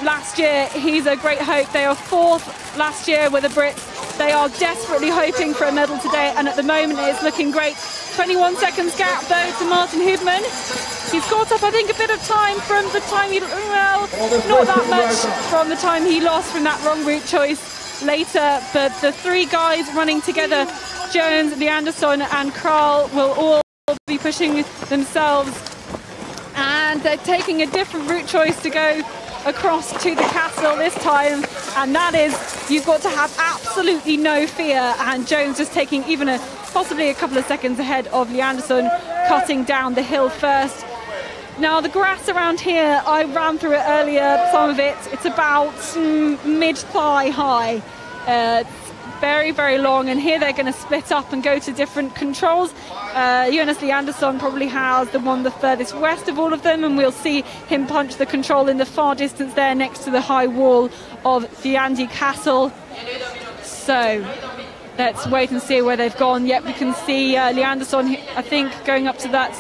last year. He's a great hope. They are 4th last year with the Brits. They are desperately hoping for a medal today, and at the moment it's looking great. 21 seconds gap though to Martin Hoodman. He's caught up, I think, a bit of time from the time he, well, not that much from the time he lost from that wrong route choice later, but the 3 guys running together, Jones, Leandersson and Kral, will all be pushing themselves, and they're taking a different route choice to go across to the castle this time, and that is, you've got to have absolutely no fear. And Jones just taking even possibly a couple of seconds ahead of Leandersson, cutting down the hill first. Now the grass around here, I ran through it earlier, some of it, it's about mid-thigh high. It's very, very long, and here they're going to split up and go to different controls. Jonas Leandersson probably has the one the furthest west of all of them, and we'll see him punch the control in the far distance there next to the high wall of Viljandi Castle. So let's wait and see where they've gone. Yep, we can see Leandersson, I think, going up to that.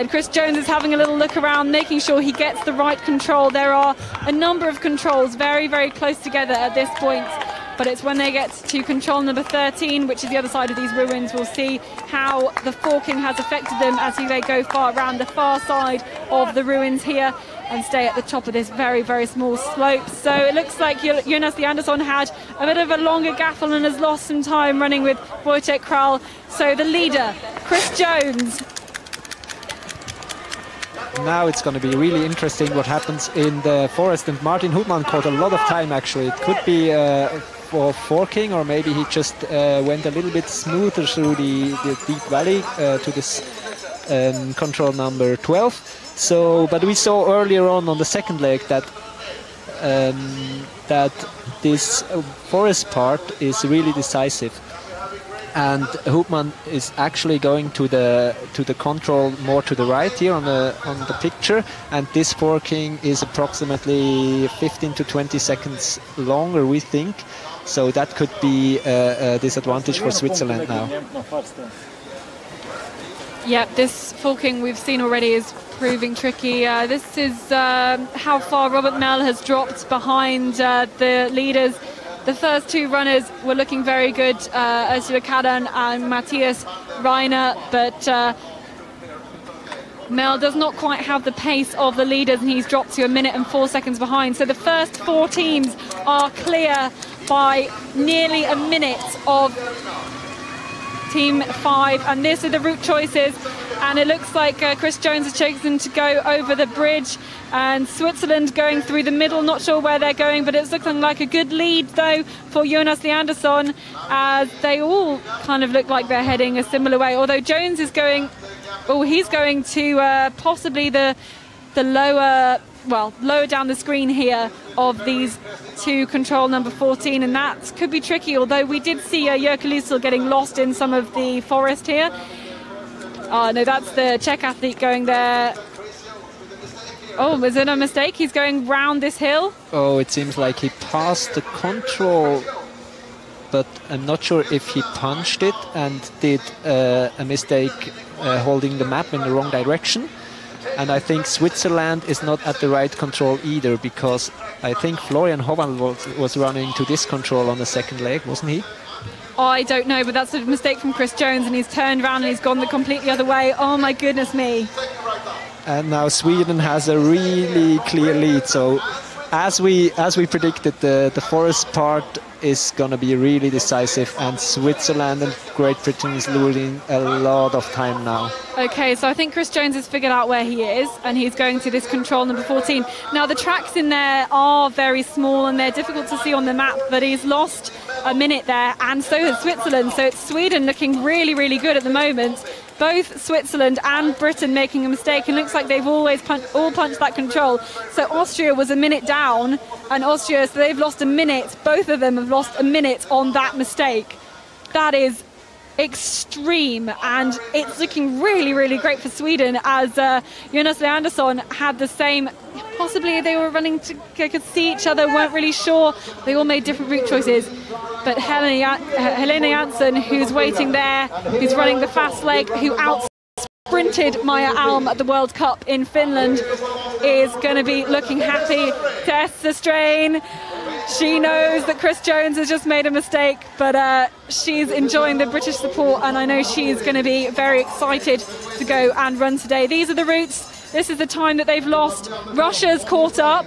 Chris Jones is having a little look around, making sure he gets the right control. There are a number of controls very, very close together at this point, but it's when they get to control number 13, which is the other side of these ruins, we'll see how the forking has affected them as they go far around the far side of the ruins here and stay at the top of this very, very small slope. So it looks like Jonas Leandersson had a bit of a longer gaffle and has lost some time running with Wojciech Kral. So the leader, Chris Jones. Now it's going to be really interesting what happens in the forest, and Martin Hoodman caught a lot of time actually. It could be for forking, or maybe he just went a little bit smoother through the deep valley to this control number 12. So, but we saw earlier on the second leg that that this forest part is really decisive. And Hoopman is actually going to the control more to the right here on the picture, and this forking is approximately 15 to 20 seconds longer, we think. So that could be a disadvantage for Switzerland now. Yeah, this forking we've seen already is proving tricky. This is how far Robert Mell has dropped behind the leaders. The first 2 runners were looking very good, Ursula Kadan and Matthias Reiner, but Mel does not quite have the pace of the leaders, and he's dropped to 1 minute and 4 seconds behind. So the first 4 teams are clear by nearly a minute of Team 5, and these are the route choices. And it looks like Chris Jones has chosen to go over the bridge, and Switzerland going through the middle. Not sure where they're going, but it's looking like a good lead though for Jonas Leandersson, as they all kind of look like they're heading a similar way. Although Jones is going, he's going to possibly the lower down the screen here of these two, control number 14, and that could be tricky. Although we did see Jyrki Lysell getting lost in some of the forest here. Oh no, that's the Czech athlete going there. Oh, was it a mistake? He's going round this hill. Oh, it seems like he passed the control, but I'm not sure if he punched it and did a mistake holding the map in the wrong direction. And I think Switzerland is not at the right control either, because I think Florian Hovan was running to this control on the second leg, wasn't he? I don't know, but that's a mistake from Chris Jones, and he's turned around and he's gone the completely other way. Oh my goodness me. And now Sweden has a really clear lead. So as we predicted, the forest part is going to be really decisive, and Switzerland and Great Britain is losing a lot of time now. Okay, so I think Chris Jones has figured out where he is, and he's going to this control number 14. Now the tracks in there are very small and they're difficult to see on the map, but he's lost a minute there, and so has Switzerland. So it's Sweden looking really, really good at the moment. Both Switzerland and Britain making a mistake, and looks like they've all punched that control. So Austria was a minute down, and so they've lost a minute. Both of them have lost a minute on that mistake. That is extreme, and it's looking really, really great for Sweden, as Jonas Leandersson had the same. Possibly they were running to could see each other, weren't really sure. They all made different route choices, but Helena Jansson, who's waiting there, who's running the fast leg, who out-sprinted Maja Alm at the World Cup in Finland, is going to be looking happy. Tests the strain. She knows that Chris Jones has just made a mistake, but she's enjoying the British support, and I know she's going to be very excited to go and run today. These are the routes. This is the time that they've lost. Russia's caught up.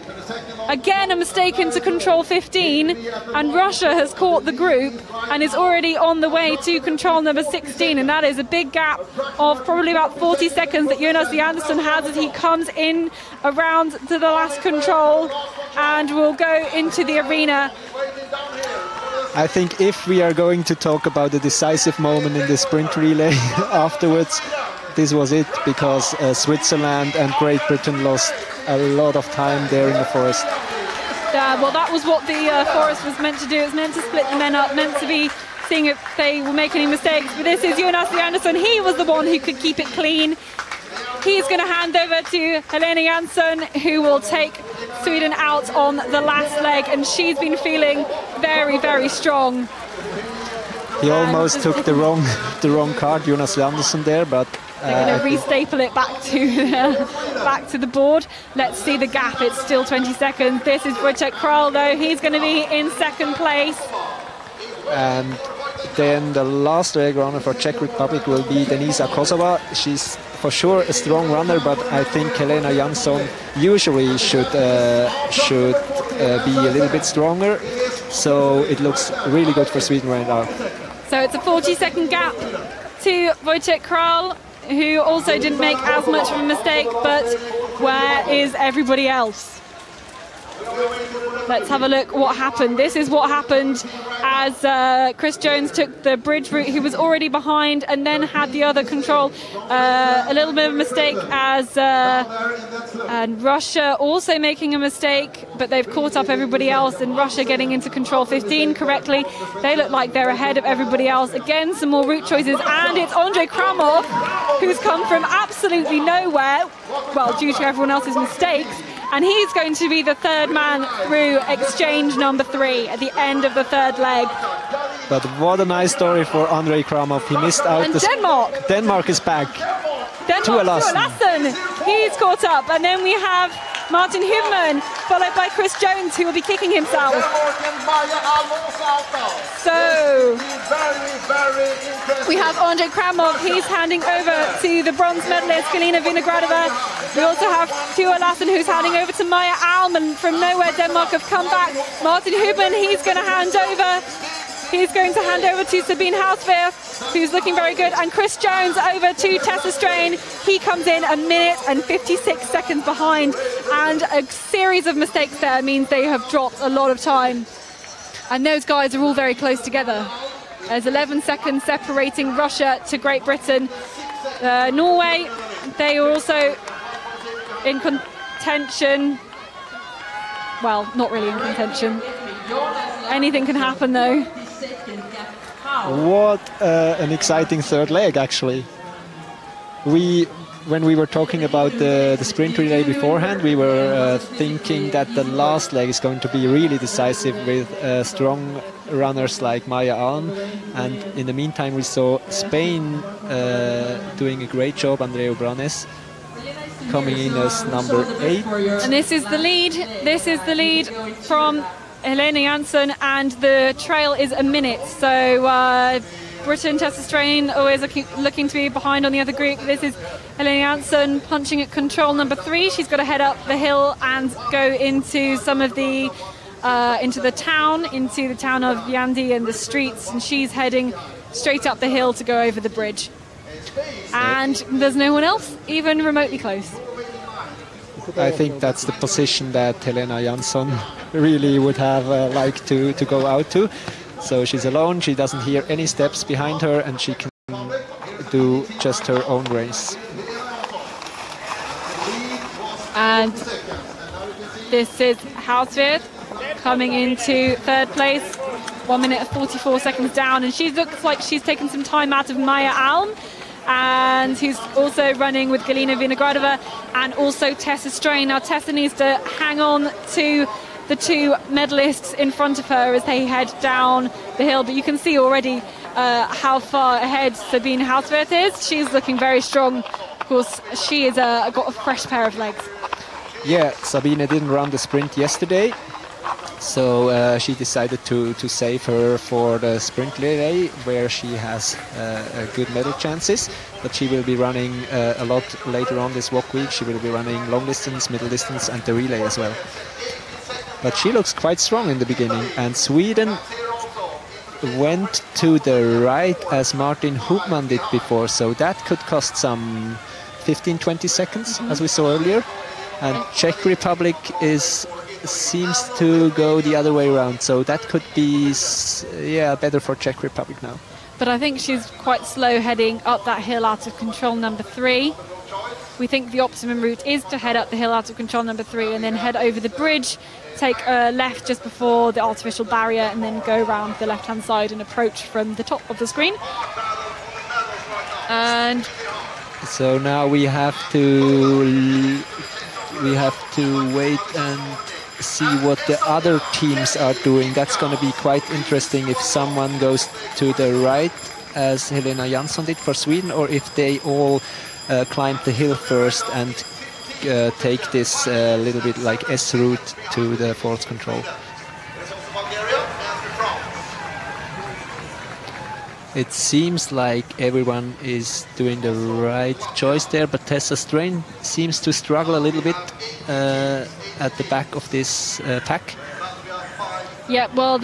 Again, a mistake into control 15, and Russia has caught the group and is already on the way to control number 16, and that is a big gap of probably about 40 seconds that Jonas Leandersson has as he comes in around to the last control and will go into the arena. I think if we are going to talk about the decisive moment in the sprint relay afterwards, this was it, because Switzerland and Great Britain lost a lot of time there in the forest. Well, that was what the forest was meant to do. It was meant to split the men up, meant to be seeing if they will make any mistakes. But this is Jonas Leandersson. He was the one who could keep it clean. He's going to hand over to Helena Jansson, who will take Sweden out on the last leg, and she's been feeling very, very strong. He almost took the wrong card, Jonas Leandersson there, but they're going to re-staple it back to the board. Let's see the gap. It's still 20 seconds. This is Wojciech Kral, though. He's going to be in second place. And then the last leg runner for Czech Republic will be Denisa Kozova. She's for sure a strong runner, but I think Helena Jansson usually should be a little bit stronger. So it looks really good for Sweden right now. So it's a 40-second gap to Wojciech Kral, who also didn't make as much of a mistake, but where is everybody else? Let's have a look what happened. This is what happened as Chris Jones took the bridge route. He was already behind and then had the other control. A little bit of a mistake as and Russia also making a mistake, but they've caught up everybody else, and Russia getting into control 15 correctly. They look like they're ahead of everybody else. Again, some more route choices, and it's Andrei Kramov, who's come from absolutely nowhere, well, due to everyone else's mistakes, and he's going to be the third man through exchange number 3 at the end of the third leg. But what a nice story for Andrei Kramov. He missed out. And Denmark is back. Denmark, Lassen. He's caught up. And then we have Martin Hubman, followed by Chris Jones, who will be kicking himself. So we have Andrzej Kramov, he's handing over to the bronze medalist, Galina Vinogradova. We also have Tua Lassen, who's handing over to Maja Alm, and from nowhere Denmark have come back. Martin Hubman, he's going to hand over. He's going to hand over to Sabine Hauswehr, who's looking very good, and Chris Jones over to Tessa Strain. He comes in 1 minute and 56 seconds behind, and a series of mistakes there means they have dropped a lot of time. And those guys are all very close together. There's 11 seconds separating Russia to Great Britain. Norway, they are also in contention. Well, not really in contention. Anything can happen though. What an exciting third leg, actually. When we were talking about the sprint relay beforehand, we were thinking that the last leg is going to be really decisive with strong runners like Maja Alm. And in the meantime, we saw Spain doing a great job, Andrea Branes coming in as number 8. And this is the lead. This is the lead from Helena Jansson, and the trail is 1 minute. So Britain, Tessa Strain always looking to be behind on the other group. This is Helena Jansson punching at control number 3. She's got to head up the hill and go into some of the into the town of Viljandi and the streets, and she's heading straight up the hill to go over the bridge. And there's no one else even remotely close. I think that's the position that Helena Jansson really would have liked to go out to. So she's alone, she doesn't hear any steps behind her, and she can do just her own race. And this is Hauswehr coming into 3rd place, 1 minute and 44 seconds down, and she looks like she's taken some time out of Maja Alm, and who's also running with Galina Vinogradova and also Tessa Strain. Now Tessa needs to hang on to the 2 medalists in front of her as they head down the hill, but you can see already how far ahead Sabine Hauswehr is. She's looking very strong. Of course, she has got a fresh pair of legs. Yeah, Sabine didn't run the sprint yesterday, so she decided to save her for the sprint relay, where she has good medal chances. But she will be running a lot later on this WOC week. She will be running long distance, middle distance, and the relay as well. But she looks quite strong in the beginning, and Sweden went to the right as Martin Hubman did before, so that could cost some 15-20 seconds, as we saw earlier. And Czech Republic seems to go the other way around, so that could be better for Czech Republic now. But I think she's quite slow heading up that hill out of control number 3. We think the optimum route is to head up the hill out of control number 3 and then head over the bridge, take a left just before the artificial barrier, and then go around the left-hand side and approach from the top of the screen. And so now we have to wait and see what the other teams are doing. That's going to be quite interesting if someone goes to the right, as Helena Jansson did for Sweden, or if they all climb the hill first and take this little bit like S route to the force control. It seems like everyone is doing the right choice there, but Tessa Strain seems to struggle a little bit at the back of this pack. Yeah, well,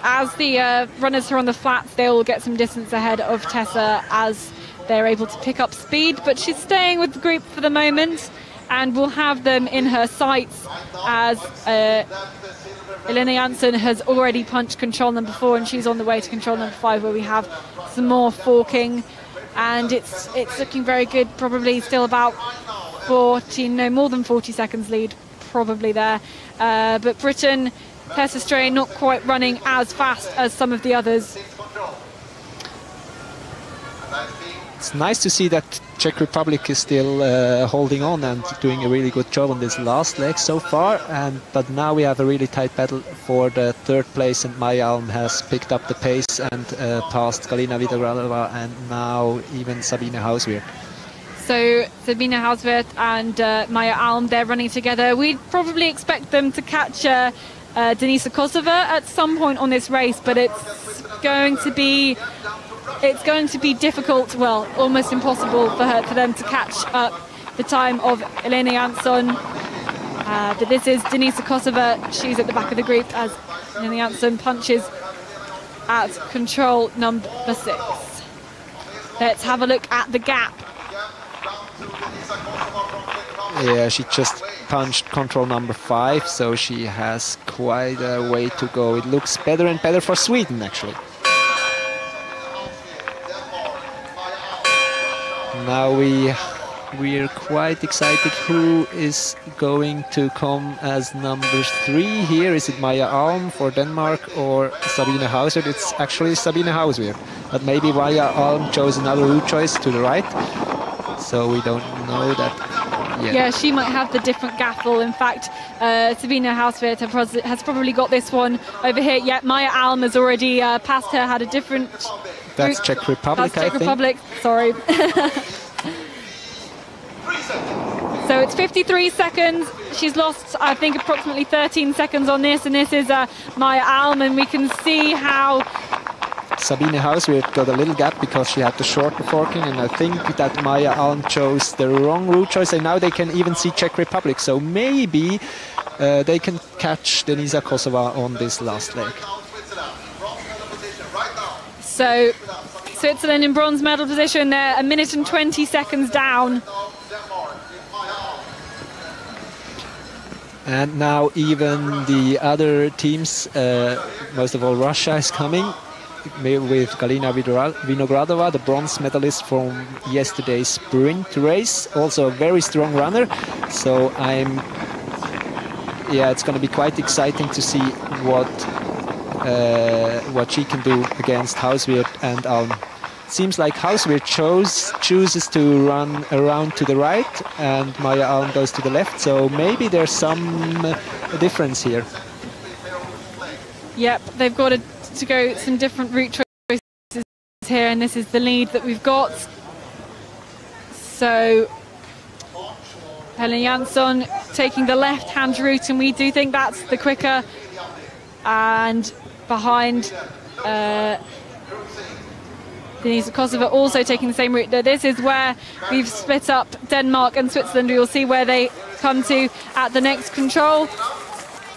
as the runners are on the flats, they will get some distance ahead of Tessa as they're able to pick up speed, but she's staying with the group for the moment, and will have them in her sights as Helena Jansson has already punched control number 4, and she's on the way to control number 5, where we have some more forking, and it's looking very good. Probably still about more than 40 seconds lead probably there, but Britain, Tessa Strain not quite running as fast as some of the others. It's nice to see that Czech Republic is still holding on and doing a really good job on this last leg so far. But now we have a really tight battle for the 3rd place, and Maja Alm has picked up the pace and passed Galina Vinogradova and now even Sabine Hauswehr. So Sabine Hauswirth and Maya Alm, they're running together. We'd probably expect them to catch Denisa Kosova at some point on this race, but it's going to be difficult, well, almost impossible for them to catch up the time of Elena Jansson. But this is Denisa Kosova. She's at the back of the group as Elena Jansson punches at control number 6. Let's have a look at the gap. Yeah, she just punched control number 5, so she has quite a way to go. It looks better and better for Sweden, actually. Now we're quite excited. Who is going to come as number 3 here? Is it Maya Alm for Denmark or Sabine Hauswirth? It's actually Sabine Hauswirth, but maybe Maya Alm chose another route choice to the right, so we don't know that yet. Yeah, she might have the different gaffle. In fact, Sabine Hauswirth has probably got this one over here. Yeah, Maya Alm has already passed her, had a different That's route. Czech Republic, That's Czech I think. Republic, sorry. So it's 53 seconds. She's lost, I think, approximately 13 seconds on this, and this is Maya Alm, and we can see how Sabine Hauswirth got a little gap because she had the shorter forking, and I think that Maya Alm chose the wrong route choice, and now they can even see Czech Republic, so maybe they can catch Denisa Kosova on this last leg. So Switzerland in bronze medal position. They're 1 minute and 20 seconds down. And now even the other teams, most of all Russia is coming with Galina Vinogradova, the bronze medalist from yesterday's sprint race, also a very strong runner. So it's going to be quite exciting to see what she can do against Hauswirth and Alm. Seems like Hauswirth chooses to run around to the right and Maya Alm goes to the left, so maybe there's some difference here. Yep, they've got to go some different route choices here, and this is the lead that we've got. So Helen Jansson taking the left-hand route, and we do think that's the quicker, and behind Denisa Kosova also taking the same route. This is where we've split up Denmark and Switzerland. We will see where they come to at the next control.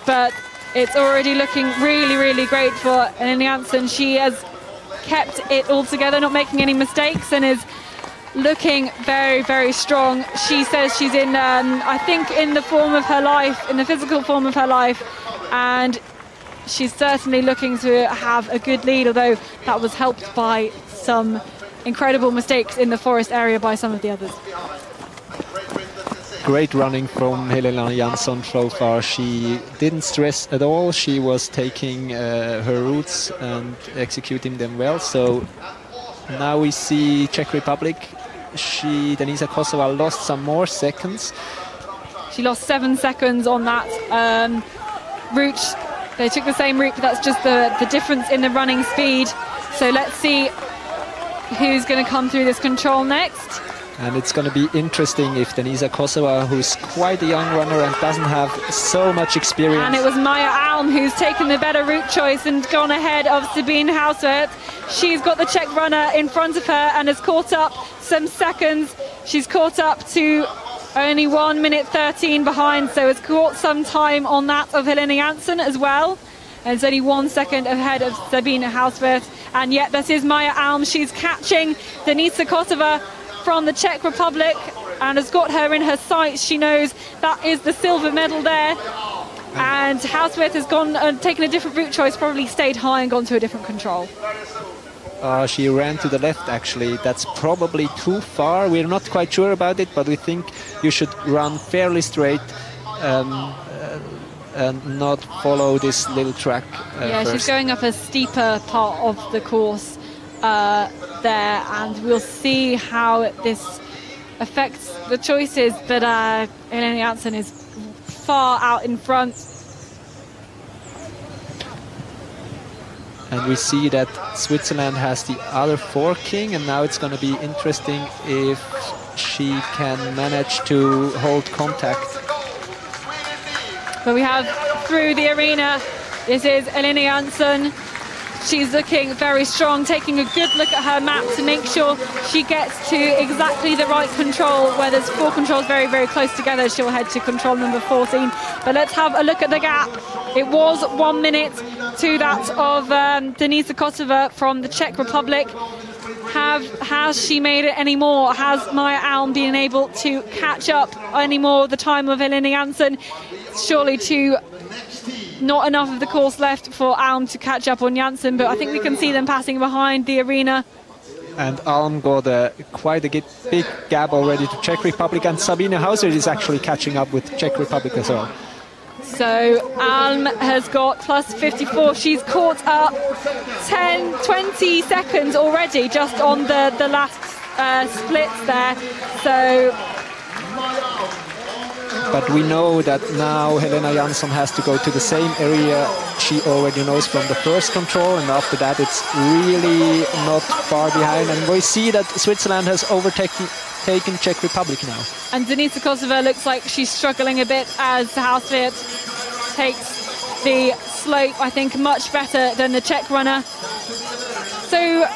But it's already looking really, really great for Elena Jansson. She has kept it all together, not making any mistakes, and is looking very, very strong. She says she's in, I think, in the form of her life, in the physical form of her life, and she's certainly looking to have a good lead, although that was helped by some incredible mistakes in the forest area by some of the others. Great running from Helena Jansson so far. She didn't stress at all. She was taking her routes and executing them well. So now we see Czech Republic. Denisa Kosova lost some more seconds. She lost 7 seconds on that route. They took the same route, but that's just the difference in the running speed. So let's see who's going to come through this control next. And it's going to be interesting if Denisa Kosova, who's quite a young runner and doesn't have so much experience. And it was Maya Alm who's taken the better route choice and gone ahead of Sabine Hauswirth. She's got the Czech runner in front of her and has caught up some seconds. She's caught up to only 1 minute 13 behind, so has caught some time on that of Helena Jansson as well. And it's only 1 second ahead of Sabine Hauswirth. And yet this is Maya Alm. She's catching Denisa Kosova from the Czech Republic and has got her in her sights. She knows that is the silver medal there. And Hauswirth has gone and taken a different route choice, probably stayed high and gone to a different control. She ran to the left, actually. That's probably too far. We're not quite sure about it, but we think you should run fairly straight and not follow this little track yeah, first. She's going up a steeper part of the course there, and we'll see how this affects the choices, but Helena Jansson is far out in front. And we see that Switzerland has the other forking, and now it's going to be interesting if she can manage to hold contact. But we have through the arena, this is Elina Jansson. She's looking very strong, taking a good look at her map to make sure she gets to exactly the right control. Where there's 4 controls very, very close together, she'll head to control number 14. But let's have a look at the gap. It was 1 minute to that of Denisa Kosova from the Czech Republic. Has she made it any more? Has Maja Alm been able to catch up any more the time of Elina Jansson? Surely not enough of the course left for Alm to catch up on Jansson, but I think we can see them passing behind the arena. And Alm got quite a big gap already to Czech Republic, and Sabine Hauser is actually catching up with Czech Republic as well. So Alm has got plus 54. She's caught up 20 seconds already just on the last splits there. So. But we know that now Helena Jansson has to go to the same area she already knows from the first control, and after that it's really not far behind. And we see that Switzerland has overtaken Czech Republic now. And Denisa Kosova looks like she's struggling a bit as Hauswirth takes the slope, I think, much better than the Czech runner. So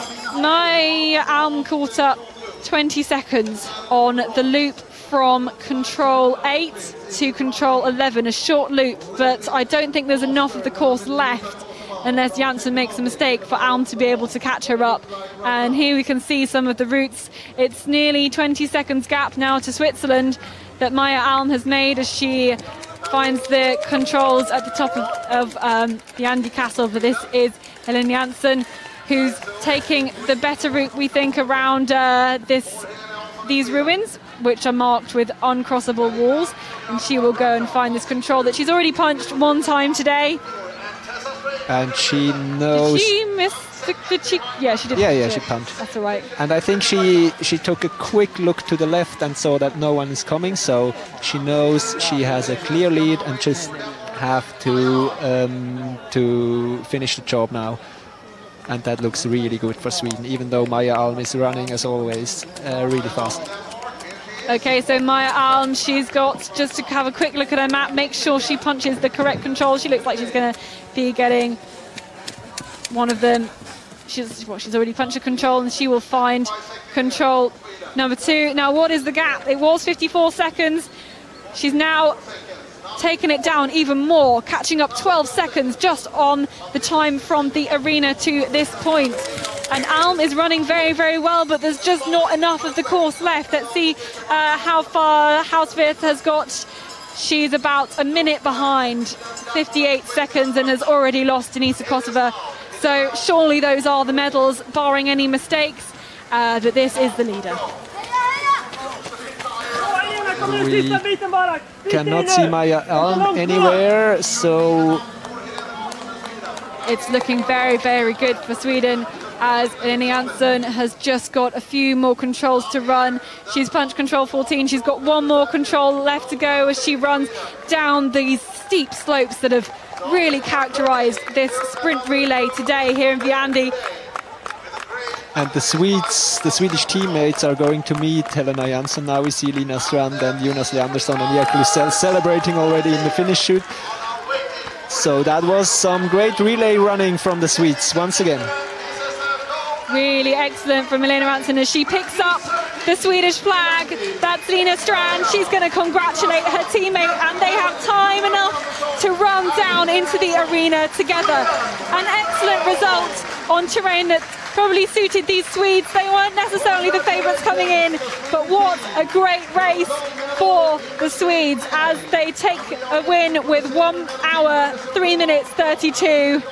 Maja Alm caught up 20 seconds on the loop from control 8 to control 11, a short loop, but I don't think there's enough of the course left unless Jansson makes a mistake for Alm to be able to catch her up. And here we can see some of the routes. It's nearly 20 seconds gap now to Switzerland that Maja Alm has made as she finds the controls at the top of Viljandi Castle. But this is Elina Jansson, who's taking the better route, we think, around these ruins, which are marked with uncrossable walls, and she will go and find this control that she's already punched 1 time today. And she knows. Did she miss? Did she? Yeah, she did. Yeah, she punched. That's all right. And I think she took a quick look to the left and saw that no one is coming, so she knows she has a clear lead and just have to finish the job now. And that looks really good for Sweden, even though Maja Alm is running as always really fast. Okay, so Maja Alm, she's got just to have a quick look at her map, make sure she punches the correct control. She looks like she's going to be getting one of them. She's already punched a control, and she will find control number 2. Now, what is the gap? It was 54 seconds. She's now taken it down even more, catching up 12 seconds just on the time from the arena to this point. And Alm is running very, very well, but there's just not enough of the course left. Let's see how far Hauswirth has got. She's about a minute behind, 58 seconds, and has already lost Denisa Kosova. So surely those are the medals, barring any mistakes, but this is the leader. We cannot see Maja Alm anywhere, so it's looking very, very good for Sweden, as Elina Jansson has just got a few more controls to run. She's punched control 14. She's got 1 more control left to go as she runs down these steep slopes that have really characterized this sprint relay today here in Viljandi. And the Swedish teammates are going to meet Helena Jansson. Now we see Lina Strand and Jonas Leandersson and Jerker Lucell celebrating already in the finish shoot. So that was some great relay running from the Swedes once again. Really excellent from Elina Jansson as she picks up the Swedish flag. That's Lina Strand. She's going to congratulate her teammate, and they have time enough to run down into the arena together. An excellent result on terrain that probably suited these Swedes. They weren't necessarily the favourites coming in, but what a great race for the Swedes as they take a win with 1 hour, 3 minutes 32.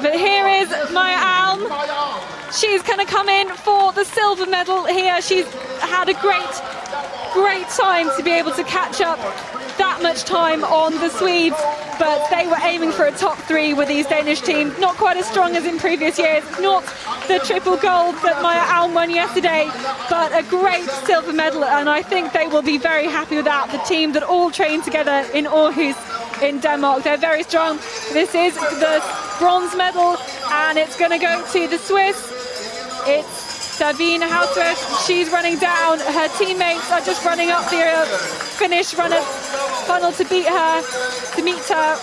But here is Maja Alm. She's going to come in for the silver medal here. She's had a great time to be able to catch up that much time on the Swedes, but they were aiming for a top 3 with these Danish teams. Not quite as strong as in previous years. Not the triple gold that Maja Alm won yesterday, but a great silver medal, and I think they will be very happy with that. The team that all trained together in Aarhus in Denmark, they're very strong. This is the bronze medal, and it's going to go to the Swiss. It's Davina Housworth, she's running down. Her teammates are just running up the finish funnel to meet her.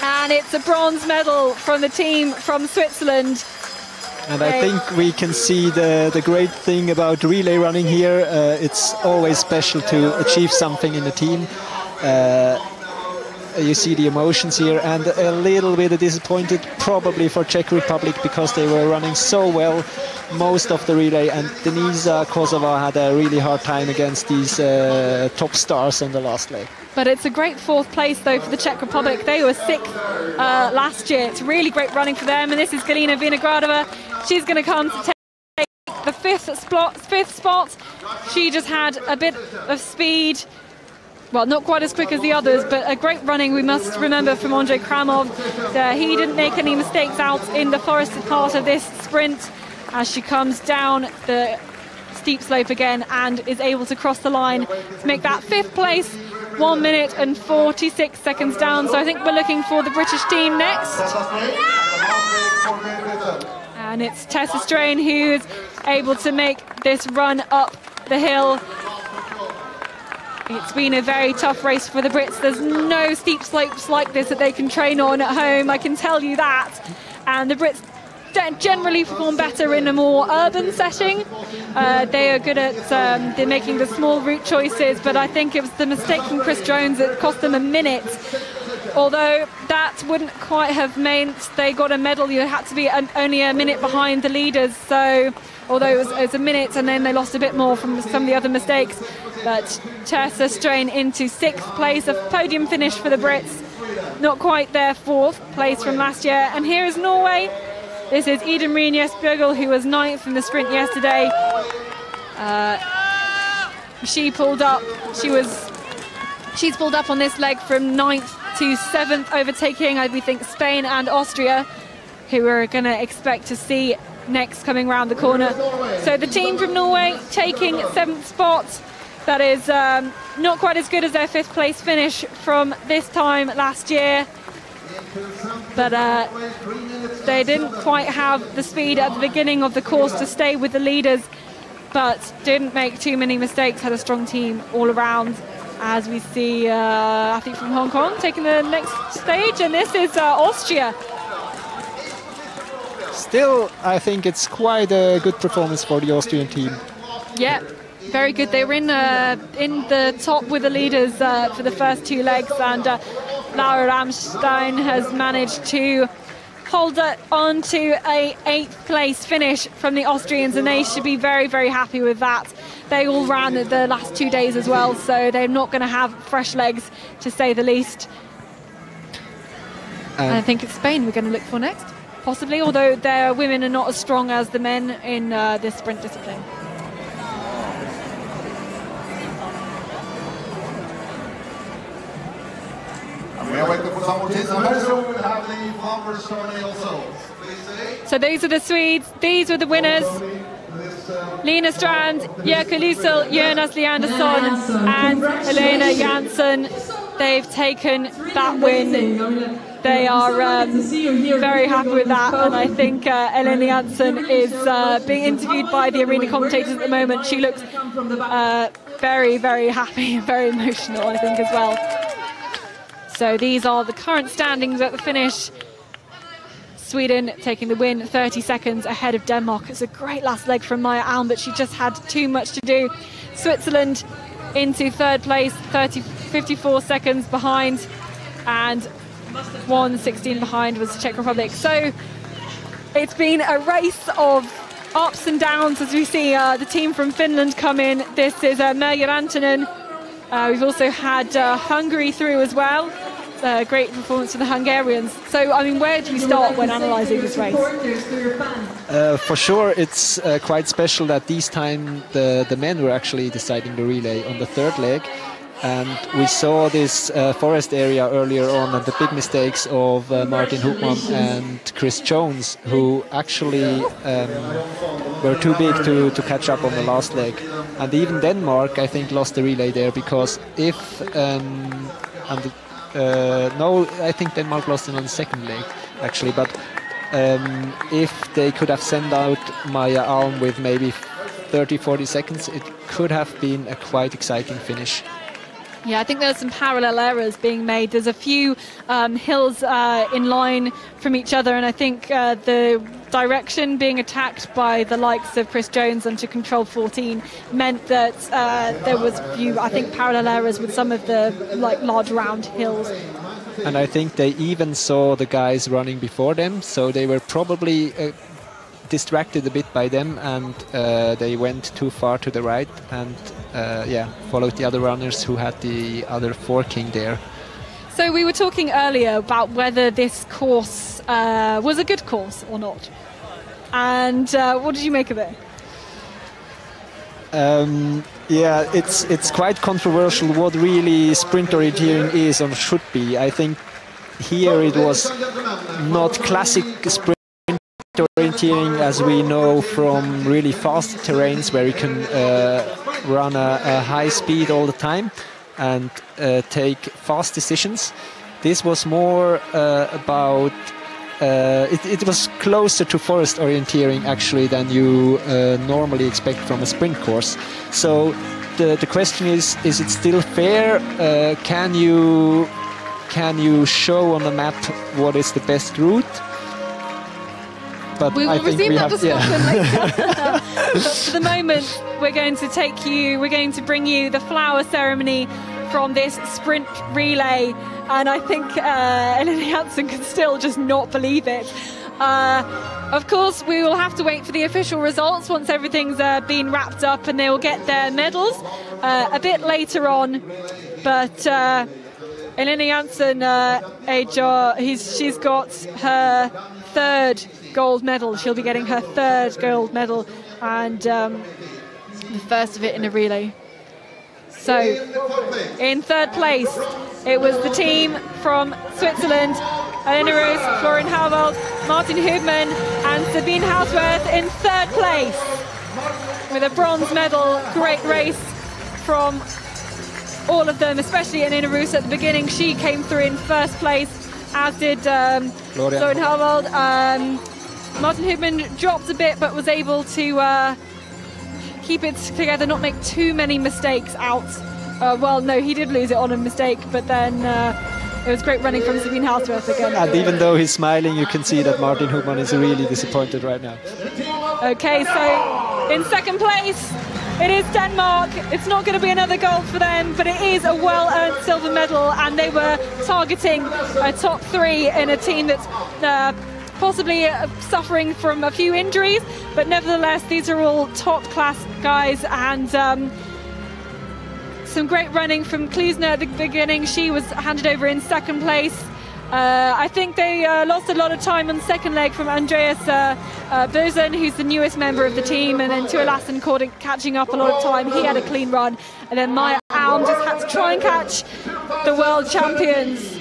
And it's a bronze medal from the team from Switzerland. And I think we can see the great thing about relay running here. It's always special to achieve something in a team. You see the emotions here, and a little bit disappointed probably for Czech Republic because they were running so well most of the relay, and Denisa Kozova had a really hard time against these top stars on the last leg. But it's a great fourth place though for the Czech Republic. They were sixth last year. It's really great running for them, and this is Galina Vinogradova. She's going to come to take the fifth spot. She just had a bit of speed. Well, not quite as quick as the others, but a great running, we must remember, from Andrei Kramov. He didn't make any mistakes out in the forested part of this sprint as she comes down the steep slope again and is able to cross the line to make that fifth place, 1 minute and 46 seconds down. So I think we're looking for the British team next. And it's Tessa Strain who's able to make this run up the hill. It's been a very tough race for the Brits. There's no steep slopes like this that they can train on at home, I can tell you that. And the Brits generally perform better in a more urban setting. They are good at they're making the small route choices, but I think it was the mistake from Chris Jones that cost them a minute. Although that wouldn't quite have meant they got a medal. You had to be only a minute behind the leaders. So although it was a minute, and then they lost a bit more from some of the other mistakes. But Tessa Strain into sixth place, a podium finish for the Brits. Not quite their fourth place from last year. And here is Norway. This is Ida Marie Jesbjørgel, who was ninth in the sprint yesterday. She pulled up. She's pulled up on this leg from ninth to seventh, overtaking, we think, Spain and Austria, who we're going to expect to see next coming round the corner. So the team from Norway taking seventh spot. That is not quite as good as their fifth place finish from this time last year. But they didn't quite have the speed at the beginning of the course to stay with the leaders, but didn't make too many mistakes, had a strong team all around. As we see athlete from Hong Kong taking the next stage, and this is Austria. Still, I think it's quite a good performance for the Austrian team. Yeah, very good. They were in the top with the leaders for the first two legs, and Laura Ramstein has managed to hold on to a 8th place finish from the Austrians, and they should be very, very happy with that. They all ran the last 2 days as well, so they're not going to have fresh legs, to say the least. And I think it's Spain we're going to look for next, possibly, although their women are not as strong as the men in this sprint discipline. So these are the Swedes, these were the winners. Lina Strand, Jerker Lysel, Jonas Leandersson and Helena Jansson. They've taken that win. They are very happy with that, and I think Helena Jansson is being interviewed by the arena commentators at the moment. She looks very, very happy and very emotional, I think, as well. So these are the current standings at the finish. Sweden taking the win, 30 seconds ahead of Denmark. It's a great last leg from Maja Alm, but she just had too much to do. Switzerland into third place, 54 seconds behind, and 1:16 behind was the Czech Republic. So it's been a race of ups and downs as we see the team from Finland come in. This is Merja Rantanen. We've also had Hungary through as well. Great performance for the Hungarians. So, I mean, where do we start when analysing this race? For sure, it's quite special that this time the men were actually deciding the relay on the third leg. And we saw this forest area earlier on, and the big mistakes of Martin Hoekman and Chris Jones, who actually were too big to catch up on the last leg. And even Denmark, I think, lost the relay there, because if no, I think Denmark lost it on the second leg actually, but if they could have sent out Maya Alm with maybe 30-40 seconds, it could have been a quite exciting finish. Yeah, I think there's some parallel errors being made. There's a few hills in line from each other, and I think the direction being attacked by the likes of Chris Jones onto Control 14 meant that there was a few, I think, parallel errors with some of the large round hills. And I think they even saw the guys running before them, so they were probably distracted a bit by them, and they went too far to the right and followed the other runners who had the other forking there. So we were talking earlier about whether this course was a good course or not, and what did you make of it? It's quite controversial what really sprint orienteering is or should be. I think here it was not classic sprint orienteering as we know from really fast terrains where you can run a high speed all the time and take fast decisions. This was more about it was closer to forest orienteering actually than you normally expect from a sprint course. So the question is it still fair? Can you show on a map what is the best route? But we will resume that discussion later. But for the moment, we're going to bring you the flower ceremony from this sprint relay, and I think Elena Janssen can still just not believe it. Of course, we will have to wait for the official results once everything's been wrapped up, and they will get their medals a bit later on. But Elena Janssen, she's got her third gold medal. She'll be getting her third gold medal, and the first of it in a relay. So in third place it was the team from Switzerland, Elena Roos, Florian Hauwald, Martin Hubmann and Sabine Hausworth in third place with a bronze medal. Great race from all of them, especially Elena Roos at the beginning. She came through in first place, as did Florian Hauwald. Martin Hubmann dropped a bit but was able to keep it together, not make too many mistakes out. Well, no, he did lose it on a mistake, but then it was great running from Sabine Hausworth again. And even though he's smiling, you can see that Martin Hubmann is really disappointed right now. Okay, so in second place, it is Denmark. It's not going to be another gold for them, but it is a well-earned silver medal, and they were targeting a top three in a team that's possibly suffering from a few injuries, but nevertheless these are all top-class guys, and some great running from Klusner at the beginning. She was handed over in second place. I think they lost a lot of time on the second leg from Andreas Boesen, who's the newest member of the team, and then Tua Lassen catching up a lot of time. He had a clean run, and then Maya Alm just had to try and catch the world champions.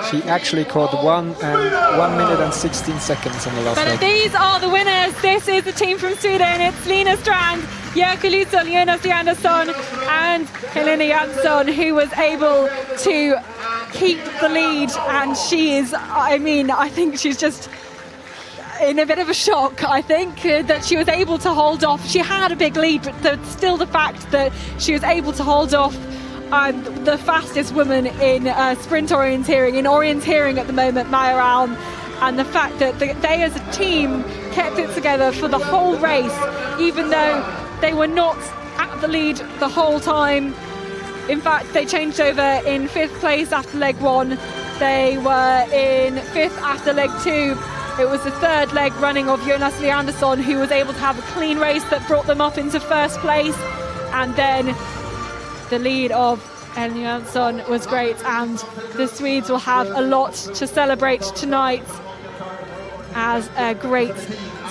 She actually caught 1 minute and 16 seconds on the last leg. But these are the winners. This is the team from Sweden. It's Lina Strand, Jerker Lysell, Jonas Andersson and Helena Jansson, who was able to keep the lead. And she is, I think she's just in a bit of a shock, I think, that she was able to hold off. She had a big lead, but still the fact that she was able to hold off the fastest woman in sprint orienteering, in orienteering at the moment, Maya Alm, and the fact that they as a team kept it together for the whole race, even though they were not at the lead the whole time. In fact, they changed over in fifth place after leg one. They were in fifth after leg two. It was the third leg running of Jonas Andersson who was able to have a clean race that brought them up into first place, and then the lead of Elena Jansson was great, and the Swedes will have a lot to celebrate tonight, as a great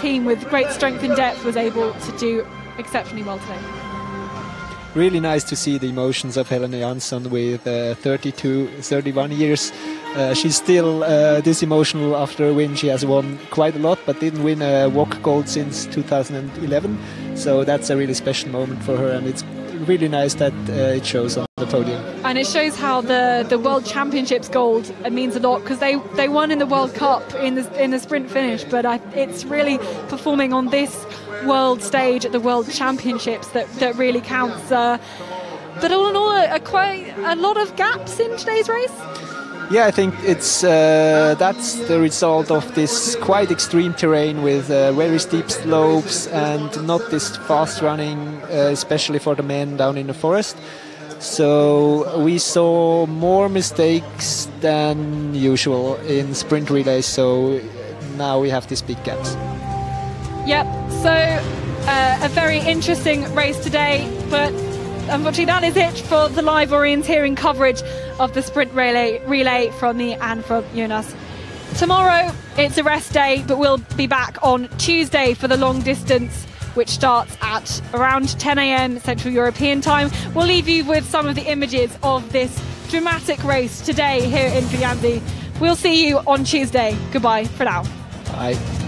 team with great strength and depth was able to do exceptionally well today. Really nice to see the emotions of Helena Jansson with 31 years. She's still this emotional after a win. She has won quite a lot, but didn't win a WOC gold since 2011. So that's a really special moment for her, and it's really nice that it shows on the podium. And it shows how the World Championships gold means a lot, because they won in the World Cup in the sprint finish, but it's really performing on this world stage at the World Championships that really counts. But all in all, quite a lot of gaps in today's race. Yeah, I think it's that's the result of this quite extreme terrain with very steep slopes and not this fast running, especially for the men down in the forest. So we saw more mistakes than usual in sprint relays, so now we have these big gaps. Yep, so a very interesting race today, but unfortunately that is it for the live orienteering coverage of the sprint relay from me and from Jonas. Tomorrow it's a rest day, but we'll be back on Tuesday for the long distance, which starts at around 10 AM Central European time. We'll leave you with some of the images of this dramatic race today here in Viljandi. We'll see you on Tuesday. Goodbye for now. Bye.